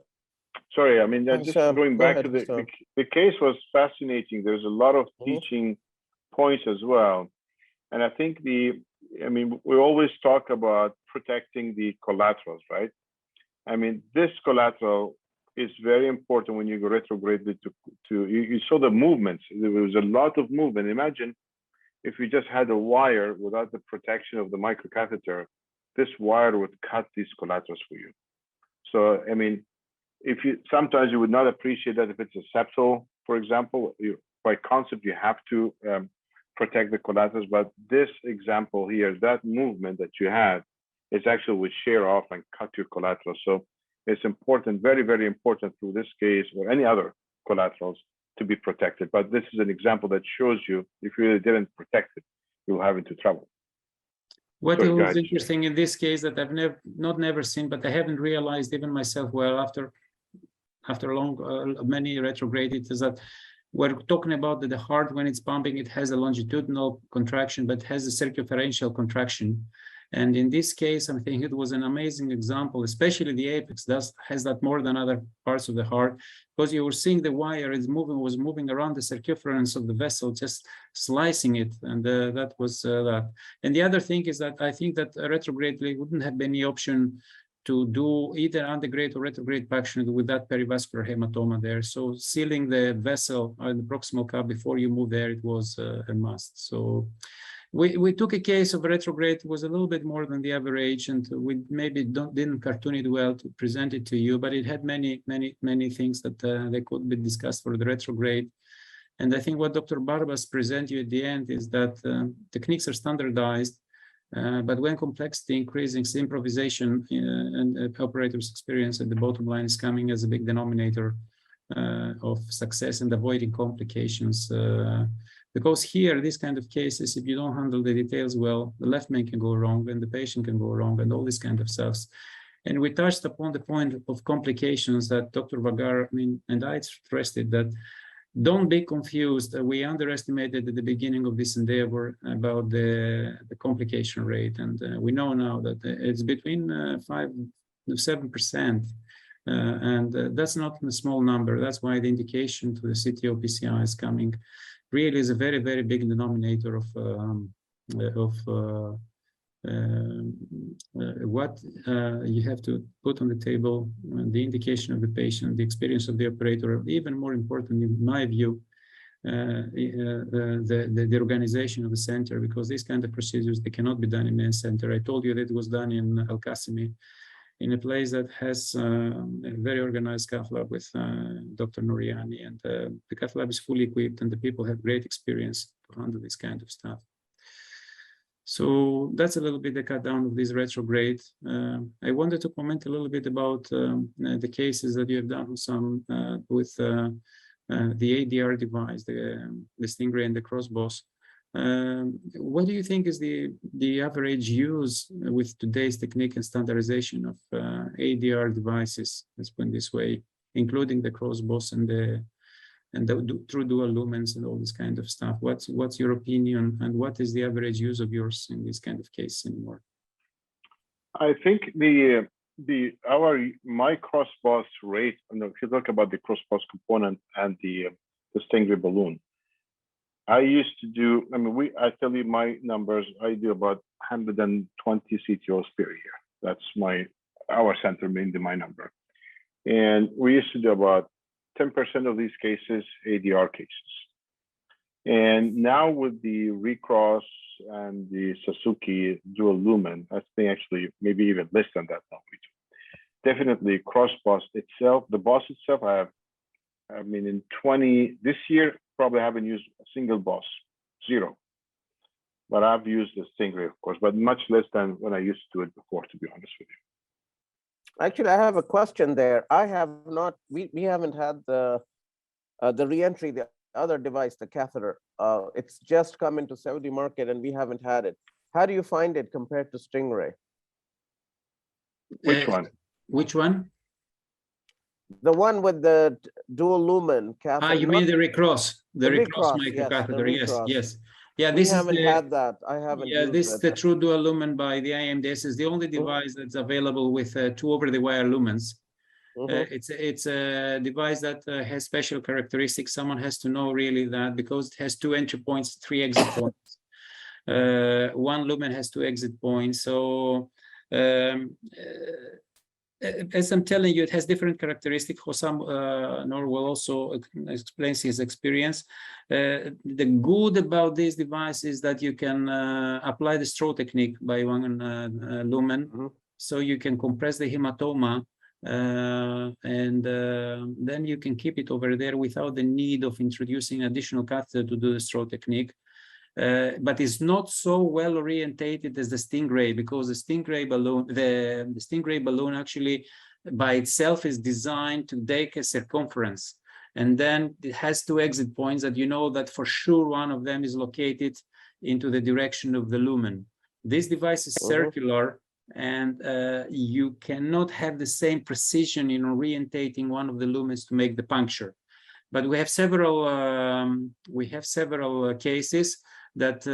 Sorry, I mean, just going back to the case was fascinating. There's a lot of teaching points as well. And I think we always talk about protecting the collaterals, right? I mean, this collateral is very important when you go retrograde you saw the movements. There was a lot of movement. Imagine if we just had a wire without the protection of the microcatheter, this wire would cut these collaterals for you. So, I mean, sometimes you would not appreciate that if it's a septal, for example, by concept, you have to protect the collaterals, but this example here, that movement that you had is actually would shear off and cut your collateral. So it's important, very, very important through this case or any other collaterals to be protected. But this is an example that shows you if you really didn't protect it, you'll have into trouble. What was interesting in this case that I've never seen, but I haven't realized even myself well after many retrograde, is that we're talking about that the heart, when it's pumping, it has a longitudinal contraction, but has a circumferential contraction. And in this case, I think it was an amazing example, especially the apex has that more than other parts of the heart, because you were seeing the wire was moving around the circumference of the vessel, just slicing it. And that was that. And the other thing is that I think that retrograde wouldn't have been any option to do either antegrade or retrograde paction with that perivascular hematoma there. So sealing the vessel or the proximal cup before you move there, it was a must. So we took a case of retrograde, it was a little bit more than the average, and we maybe didn't cartoon it well to present it to you, but it had many things that they could be discussed for the retrograde. And I think what Dr. Barbas present you at the end is that techniques are standardized, but when complexity increasing, improvisation and operators' experience at the bottom line is coming as a big denominator of success and avoiding complications. Because here, these kind of cases, if you don't handle the details well, the left main can go wrong and the patient can go wrong and all this kind of stuff. And we touched upon the point of complications that Dr. Vagar and I stressed it, that don't be confused. We underestimated at the beginning of this endeavor about the complication rate. And we know now that it's between 5 to 7%. And that's not a small number. That's why the indication to the CTO PCI is coming. Really is a very, very big denominator of what you have to put on the table, the indication of the patient, the experience of the operator, even more important, in my view, the organization of the center, because these kind of procedures, they cannot be done in a center. I told you that it was done in Al-Qasimi, in a place that has a very organized cath lab with Dr. Nouriani, and the cath lab is fully equipped and the people have great experience to handle this kind of stuff. So that's a little bit the cut down of this retrograde. I wanted to comment a little bit about the cases that you have done some with the ADR device, the Stingray and the Crossboss. What do you think is the average use with today's technique and standardization of ADR devices, let's put it this way, including the Crossboss and the true dual lumens and all this kind of stuff? What's your opinion, and what is the average use of yours in this kind of case anymore? I think my Crossboss rate, if you talk about the Crossboss component and the Stingray balloon, I used to do, I tell you my numbers, I do about 120 CTOs per year. That's our center, mainly my number. And we used to do about 10% of these cases, ADR cases. And now with the Recross and the Suzuki dual lumen, I think actually maybe even less than that now. Definitely Crossboss itself, the Boss itself, in this year, probably haven't used a single Boss, 0. But I've used the Stingray, of course, but much less than when I used to do it before, to be honest with you. Actually, I have a question there. I have not, we haven't had the re-entry, the other device, the catheter. It's just come into Saudi market and we haven't had it. How do you find it compared to Stingray? Which one? Which one? The one with the dual lumen catheter. You mean the Recross, the Recross microcatheter? Yes. Yeah, this haven't had that. I haven't. Yeah, this is the true dual lumen by the IMDS. Is the only device that's available with 2 over-the-wire lumens. It's a device that has special characteristics. Someone has to know really that, because it has 2 entry points, 3 exit points. 1 lumen has 2 exit points. So as I'm telling you, it has different characteristics. Hossam Noor will also explain his experience. The good about this device is that you can apply the straw technique by 1 lumen. So you can compress the hematoma, and then you can keep it over there without the need of introducing additional catheter to do the straw technique. But it's not so well orientated as the Stingray, because the Stingray balloon, the Stingray balloon actually by itself is designed to take a circumference, and then it has 2 exit points that you know that for sure one of them is located into the direction of the lumen. This device is circular, and you cannot have the same precision in orientating one of the lumens to make the puncture. But we have several cases that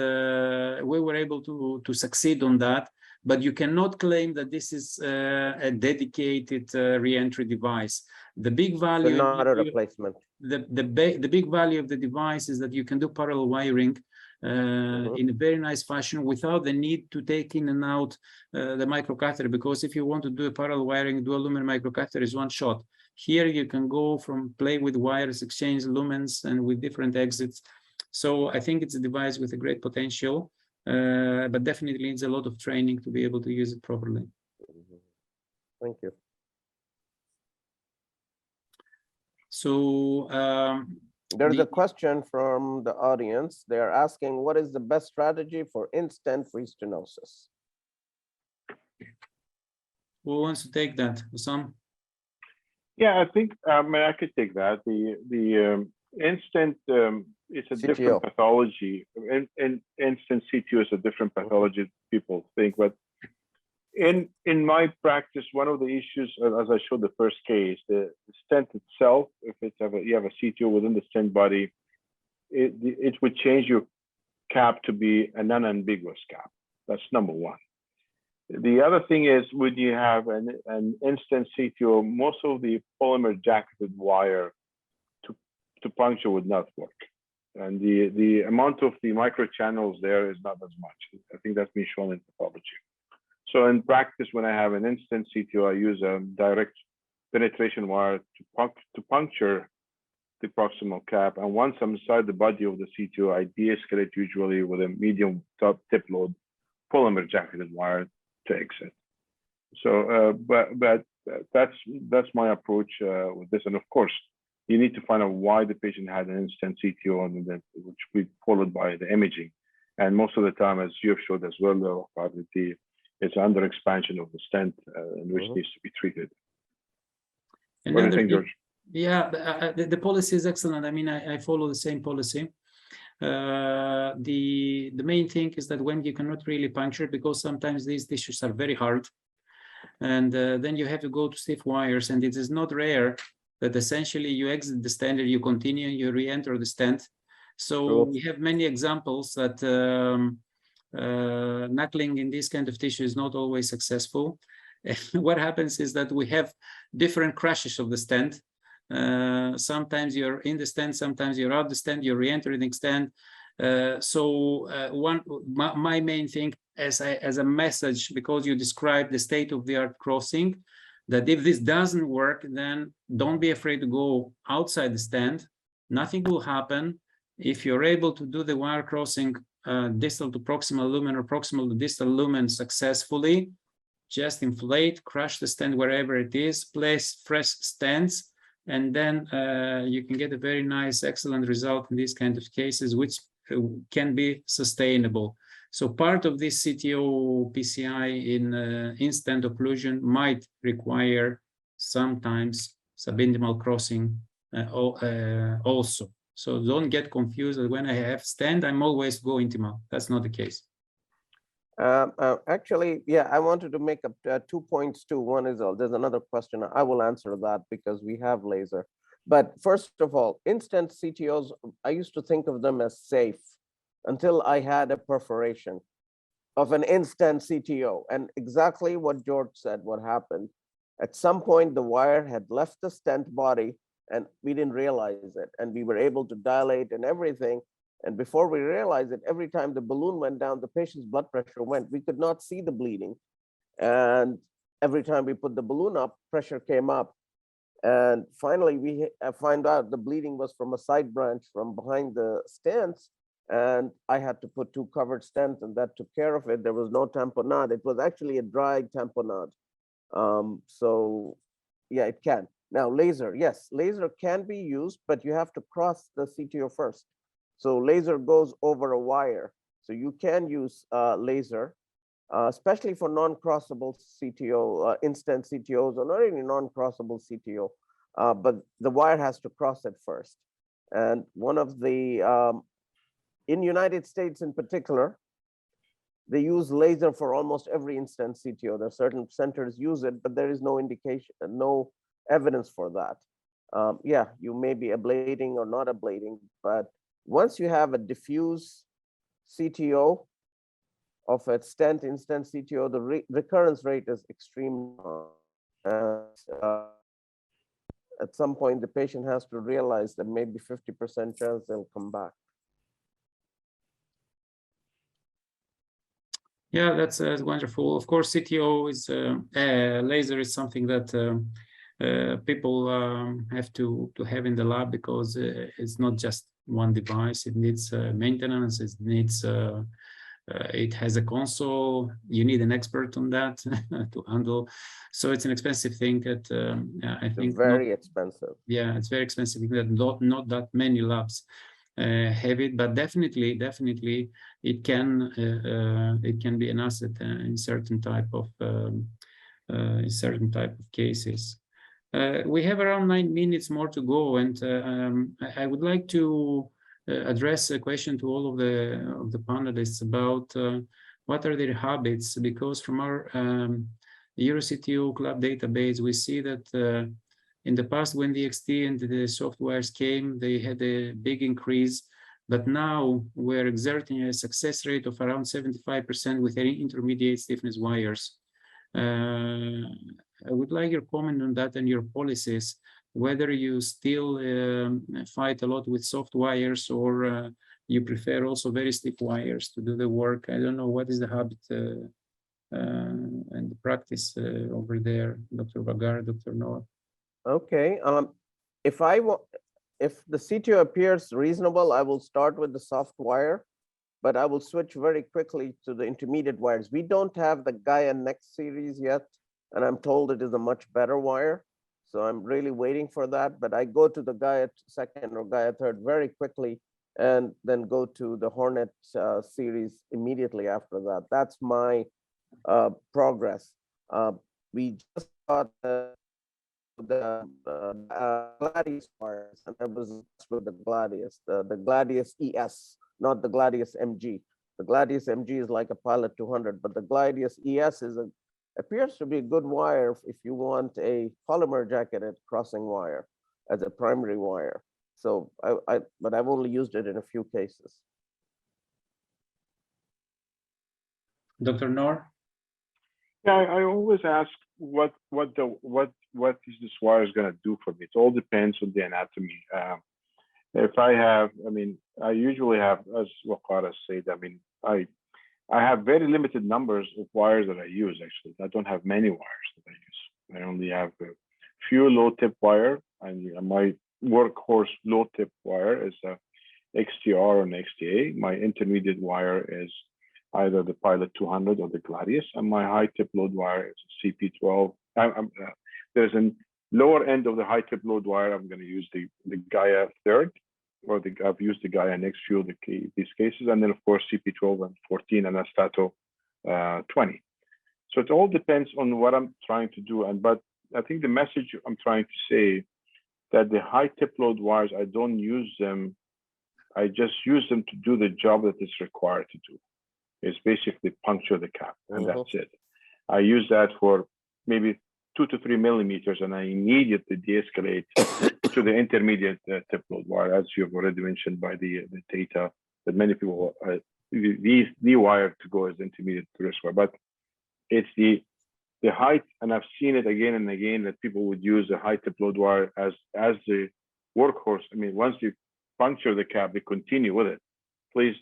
we were able to succeed on that, but you cannot claim that this is a dedicated re-entry device. The big value, so not a replacement. The big value of the device is that you can do parallel wiring in a very nice fashion without the need to take in and out the microcatheter, because if you want to do a parallel wiring, dual lumen microcatheter is 1 shot. Here you can go from play with wires, exchange lumens, and with different exits. So I think it's a device with a great potential, but definitely needs a lot of training to be able to use it properly. Thank you. So there's a question from the audience. They are asking, what is the best strategy for in-stent restenosis? Who wants to take that? Sam? Yeah, I think I could take that. The in-stent it's a CTO. different pathology. In-stent CTO is a different pathology people think, but in my practice, one of the issues, as I showed the first case, the stent itself, if you have a CTO within the stent body, it would change your cap to be a non-ambiguous cap. That's number one. The other thing is, when you have an in-stent CTO, most of the polymer jacketed wire to puncture would not work. And the amount of the microchannels there is not as much. I think that's been shown in pathology. So in practice, when I have an in-stent CTO, I use a direct penetration wire to puncture the proximal cap. And once I'm inside the body of the CTO, I de-escalate usually with a medium top tip load polymer jacketed wire to exit. So, but that's my approach with this. And of course, you need to find out why the patient had an in-stent CTO, and then which we followed by the imaging. And most of the time, as you have showed as well, though, it's under expansion of the stent, which needs to be treated. What do you think, George? Yeah, the policy is excellent. I mean, I follow the same policy. The main thing is that when you cannot really puncture, because sometimes these tissues are very hard, and then you have to go to stiff wires, and it is not rare that essentially you exit the stent and you continue, you re-enter the stent. So we have many examples that knuckling in this kind of tissue is not always successful. What happens is that we have different crashes of the stent. Sometimes you're in the stent, sometimes you're out the stent, you're re-entering the stent. My main thing as a message, because you described the state-of-the-art crossing, that if this doesn't work, then don't be afraid to go outside the stent. Nothing will happen. If you're able to do the wire crossing distal to proximal lumen or proximal to distal lumen successfully, just inflate, crush the stent wherever it is, place fresh stents, and then you can get a very nice, excellent result in these kind of cases, which can be sustainable. So part of this CTO PCI in stent occlusion might require sometimes subintimal crossing also. So don't get confused that when I have stent, I'm always go intimal. That's not the case. Actually, yeah, I wanted to make up 2 points too. One is, there's another question. I will answer that because we have laser. But first of all, in-stent CTOs, I used to think of them as safe until I had a perforation of an in-stent CTO. And exactly what George said, what happened. At some point, the wire had left the stent body and we didn't realize it. And we were able to dilate and everything. And before we realized it, every time the balloon went down, the patient's blood pressure went. We could not see the bleeding. And every time we put the balloon up, pressure came up. And finally, we find out the bleeding was from a side branch from behind the stents. And I had to put 2 covered stents, and that took care of it. There was no tamponade. It was actually a dry tamponade. So yeah, it can. Now, laser, yes, laser can be used, but you have to cross the CTO first. So laser goes over a wire. So you can use laser, especially for non-crossable CTO, instant CTOs, or not even non-crossable CTO, but the wire has to cross it first. And one of the, in United States in particular, they use laser for almost every instant CTO. There are certain centers use it, but there is no indication, no evidence for that. Yeah, you may be ablating or not ablating, but once you have a diffuse CTO of a stent instant CTO, the recurrence rate is extreme. At some point, the patient has to realize that maybe 50% chance they'll come back. Yeah, that's wonderful. Of course, CTO is laser is something that people have to have in the lab, because it's not just one device. It needs maintenance. It needs it has a console. You need an expert on that to handle. So it's an expensive thing that I think very expensive. Yeah, it's very expensive. That not that many labs have it, but definitely it can be an asset in certain type of cases. We have around 9 minutes more to go, and I would like to address a question to all of the panelists about what are their habits, because from our EuroCTO club database, we see that in the past, when the XT and the softwares came, they had a big increase, but now we're exerting a success rate of around 75% with any intermediate stiffness wires. I would like your comment on that and your policies, whether you still fight a lot with soft wires, or you prefer also very stiff wires to do the work. I don't know, what is the habit and the practice over there, Dr. Bagar, Dr. Noah? Okay, if the CTO appears reasonable, I will start with the soft wire, but I will switch very quickly to the intermediate wires. We don't have the Gaia Next series yet, and I'm told it is a much better wire. So I'm really waiting for that, but I go to the Gaia second or Gaia third very quickly, and then go to the Hornet series immediately after that. That's my progress. We just got the Gladius wires, and I was with the Gladius, the Gladius ES, not the Gladius MG. The Gladius MG is like a Pilot 200, but the Gladius ES appears to be a good wire if you want a polymer jacketed crossing wire as a primary wire. So but I've only used it in a few cases. Dr. Noor? Yeah, I always ask what is this wire is going to do for me. It all depends on the anatomy. If I have, I usually have, as Waqar said, I have very limited numbers of wires that I use. Actually, I don't have many wires that I use. I only have a few low tip wire, and my workhorse low tip wire is a XTR or an XTA. My intermediate wire is either the Pilot 200 or the Gladius, and my high tip load wire is a CP12. There's a lower end of the high tip load wire. I'm going to use the Gaia third, or I've used the Gaia Next few these cases, and then of course CP12 and 14 and Astato 20. So it all depends on what I'm trying to do. But I think the message I'm trying to say that the high tip load wires, I don't use them. I just use them to do the job that it's required to do. It's basically puncture the cap, and that's it. I use that for maybe 2 to 3 millimeters, and I immediately de-escalate to the intermediate tip load wire, as you've already mentioned by the data that many people the wire to go as intermediate to risk wire. But it's the the height, and I've seen it again and again that people would use a high tip load wire as the workhorse. I mean, once you puncture the cap, they continue with it. Please,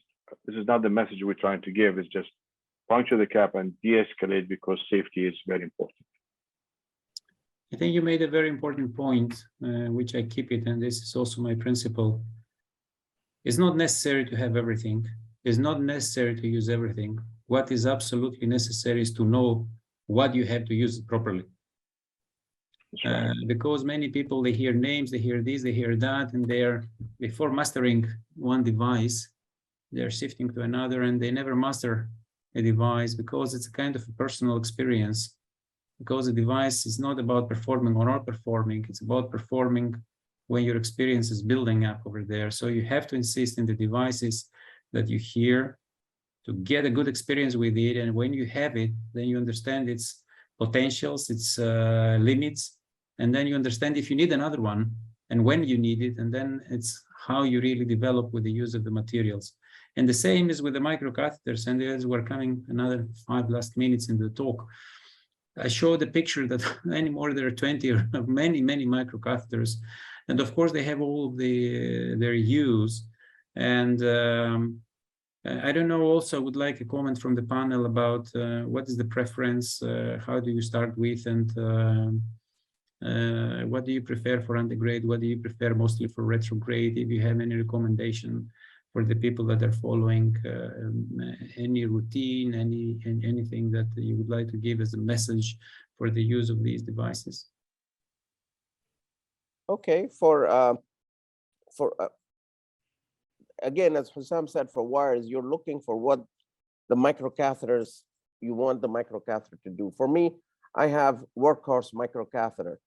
this is not the message we're trying to give. It's just puncture the cap and de-escalate, because safety is very important. I think you made a very important point, which I keep it, and this is also my principle. It's not necessary to have everything. It's not necessary to use everything. What is absolutely necessary is to know what you have to use it properly. Right. Because many people, they hear names, they hear this, they hear that, and they're, before mastering one device, they're shifting to another, and they never master a device, because it's a kind of a personal experience. Because the device is not about performing or not performing, it's about performing when your experience is building up over there. So you have to insist in the devices that you hear to get a good experience with it. And when you have it, then you understand its potentials, its limits, and then you understand if you need another one and when you need it, and then it's how you really develop with the use of the materials. And the same is with the microcatheters, and as we're coming another 5 last minutes in the talk, I showed a picture that anymore there are 20 or many microcatheters, and of course they have all of their use. And I don't know, also would like a comment from the panel about what is the preference, how do you start with, and what do you prefer for antegrade, what do you prefer mostly for retrograde, if you have any recommendation for the people that are following, any routine, anything that you would like to give as a message for the use of these devices. Okay, again, as Hussam said, for wires, you're looking for what the microcatheters you want the microcatheter to do. For me, I have workhorse microcatheter,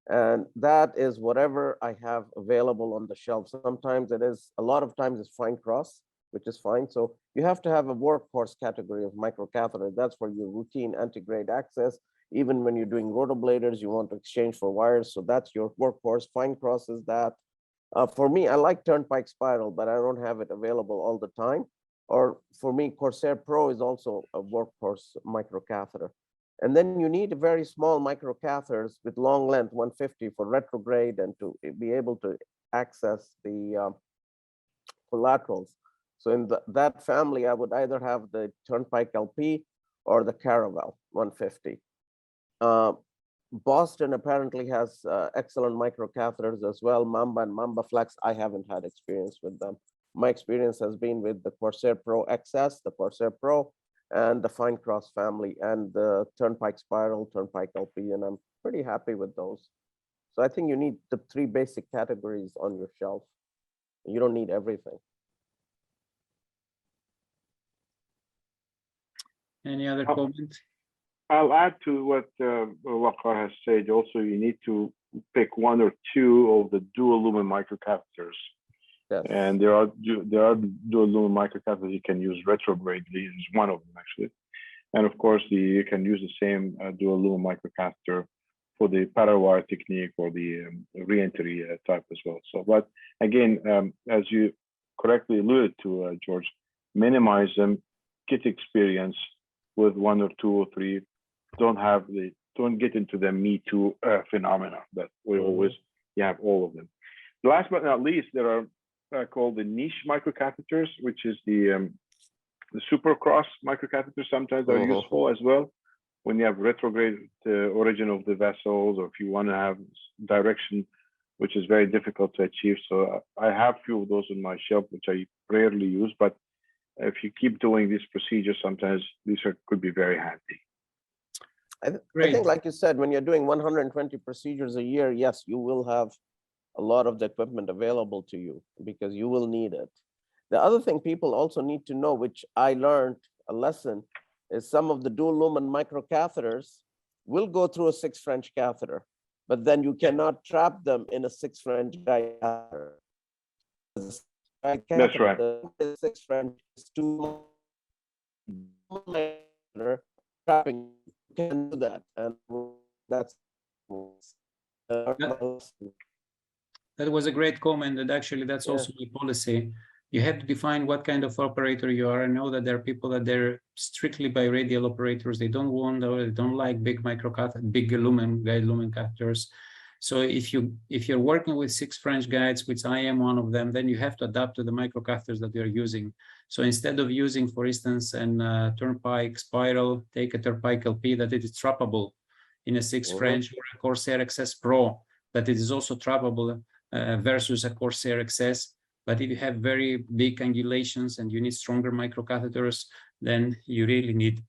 and that is whatever I have available on the shelf. Sometimes it is, a lot of times it's fine cross, which is fine. So you have to have a workhorse category of microcatheter. That's for your routine antegrade access. Even when you're doing rotobladers, you want to exchange for wires. So that's your workhorse. Fine cross is that. For me, I like Turnpike Spiral, but I don't have it available all the time. Or for me, Corsair Pro is also a workhorse microcatheter. And then you need very small microcatheters with long length, 150 for retrograde, and to be able to access the collaterals. So in that family, I would either have the Turnpike LP or the Caravel 150. Boston apparently has excellent microcatheters as well. Mamba and Mamba Flex, I haven't had experience with them. My experience has been with the Corsair Pro XS, the Corsair Pro, and the Fine Cross family, and the Turnpike Spiral, Turnpike LP, and I'm pretty happy with those. So I think you need the 3 basic categories on your shelf. You don't need everything. Any other comment? I'll add to what Waqar has said. Also, you need to pick 1 or 2 of the dual lumen microcatheters. Yes. And there are dual lumen microcatheters you can use retrograde. Is one of them actually. And of course, you can use the same dual lumen microcatheter for the parawire technique or the re-entry type as well. So, but again, as you correctly alluded to, George, minimize them, get experience with 1 or 2 or 3. Don't get into the Me Too phenomena that we always, you have all of them. Last but not least, there are called the niche microcatheters, which is the supercross microcatheters. Sometimes are useful as well when you have retrograde origin of the vessels, or if you want to have direction, which is very difficult to achieve. So I have few of those on my shelf, which I rarely use, but if you keep doing these procedures, sometimes these could be very handy. I think, like you said, when you're doing 120 procedures a year, yes, you will have a lot of the equipment available to you because you will need it. The other thing people also need to know, which I learned a lesson, is some of the dual lumen microcatheters will go through a 6 French catheter, but then you cannot trap them in a 6 French catheter. That's right. The 6 French is too trapping. You can do that, and that's that was a great comment, and actually that's also my policy. you have to define what kind of operator you are. I know that there are people that they're strictly biradial operators. They don't want or they don't like big big lumen guide lumen catheters. So if you're working with 6 French guides, which I am one of them, then you have to adapt to the microcatheters that you're using. So instead of using, for instance, an turnpike spiral, take a turnpike LP that it is trappable in a 6 French, or a Corsair XS Pro that it is also trappable versus a Corsair XS. But if you have very big angulations and you need stronger microcatheters, then you really need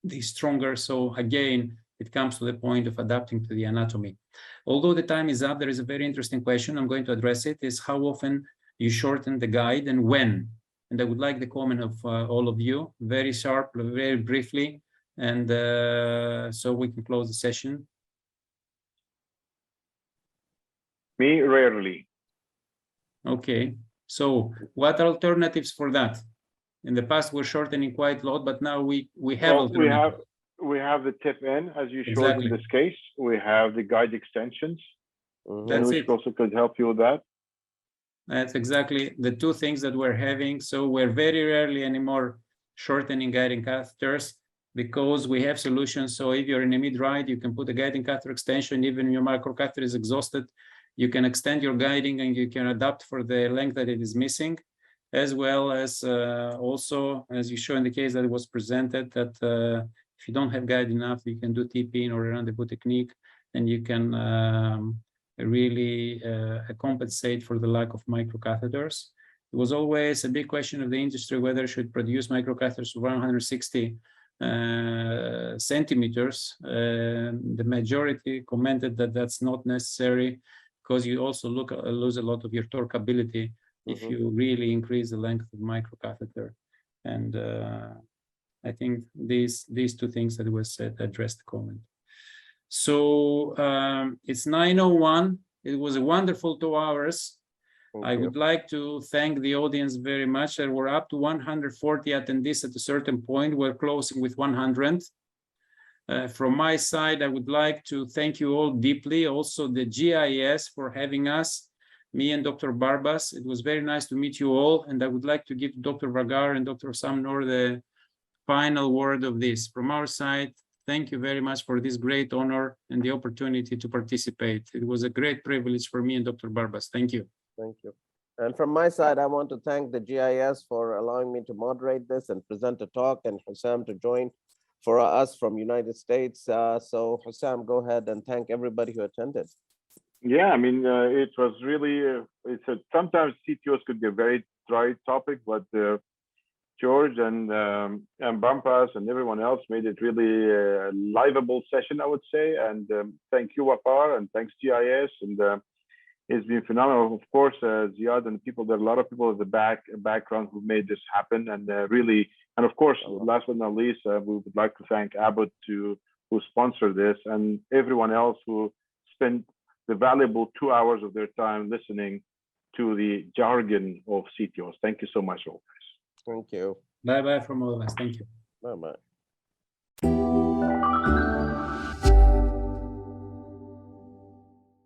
these stronger. So again, it comes to the point of adapting to the anatomy. Although the time is up, there is a very interesting question. I'm going to address it, is how often you shorten the guide and when? And I would like the comment of all of you, very sharp, very briefly, and so we can close the session. Me, rarely. Okay, so what are alternatives for that? In the past, we're shortening quite a lot, but now we have alternatives. We have the tip in, as you showed Exactly. in this case. We have the guide extensions, That's which it. also could help you with that. That's exactly the 2 things that we're having. So we're very rarely anymore shortening guiding catheters because we have solutions. So if you're in a mid-ride, you can put a guiding catheter extension. Even if your microcatheter is exhausted, you can extend your guiding and you can adapt for the length that it is missing, as well as also, as you show in the case that it was presented, that if you don't have guide enough, you can do TP-in or a rendezvous technique, and you can really compensate for the lack of microcatheters. It was always a big question of the industry whether it should produce microcatheters of 160 centimeters. The majority commented that that's not necessary because you also lose a lot of your torqueability if you really increase the length of microcatheter. And I think these 2 things that were said address the comment. So it's 9:01. It was a wonderful 2 hours. I would like to thank the audience very much. There were up to 140 attendees at a certain point. We're closing with 100. From my side, I would like to thank you all deeply. Also the GIS for having us, me and Dr. Barbas. It was very nice to meet you all. And I would like to give Dr. Vagar and Dr. Samnor the final word of this. From our side, thank you very much for this great honor and the opportunity to participate. It was a great privilege for me and Dr. Barbas. Thank you. Thank you. And from my side, I want to thank the GIS for allowing me to moderate this and present a talk, and Hussam to join for us from United States. So Hussam, go ahead and thank everybody who attended. Yeah, I mean, it was really, sometimes CTOs could be a very dry topic, but George and Bampas and everyone else made it really a livable session, I would say. And thank you, Waqar, and thanks GIS. And it's been phenomenal. Of course, Ziad and people, there are a lot of people at the background who made this happen. And really, and of course, last but not least, we would like to thank Abbott who sponsored this, and everyone else who spent the valuable 2 hours of their time listening to the jargon of CTOs. Thank you so much, all guys. Thank you. Bye-bye from all of us. Thank you. Bye-bye.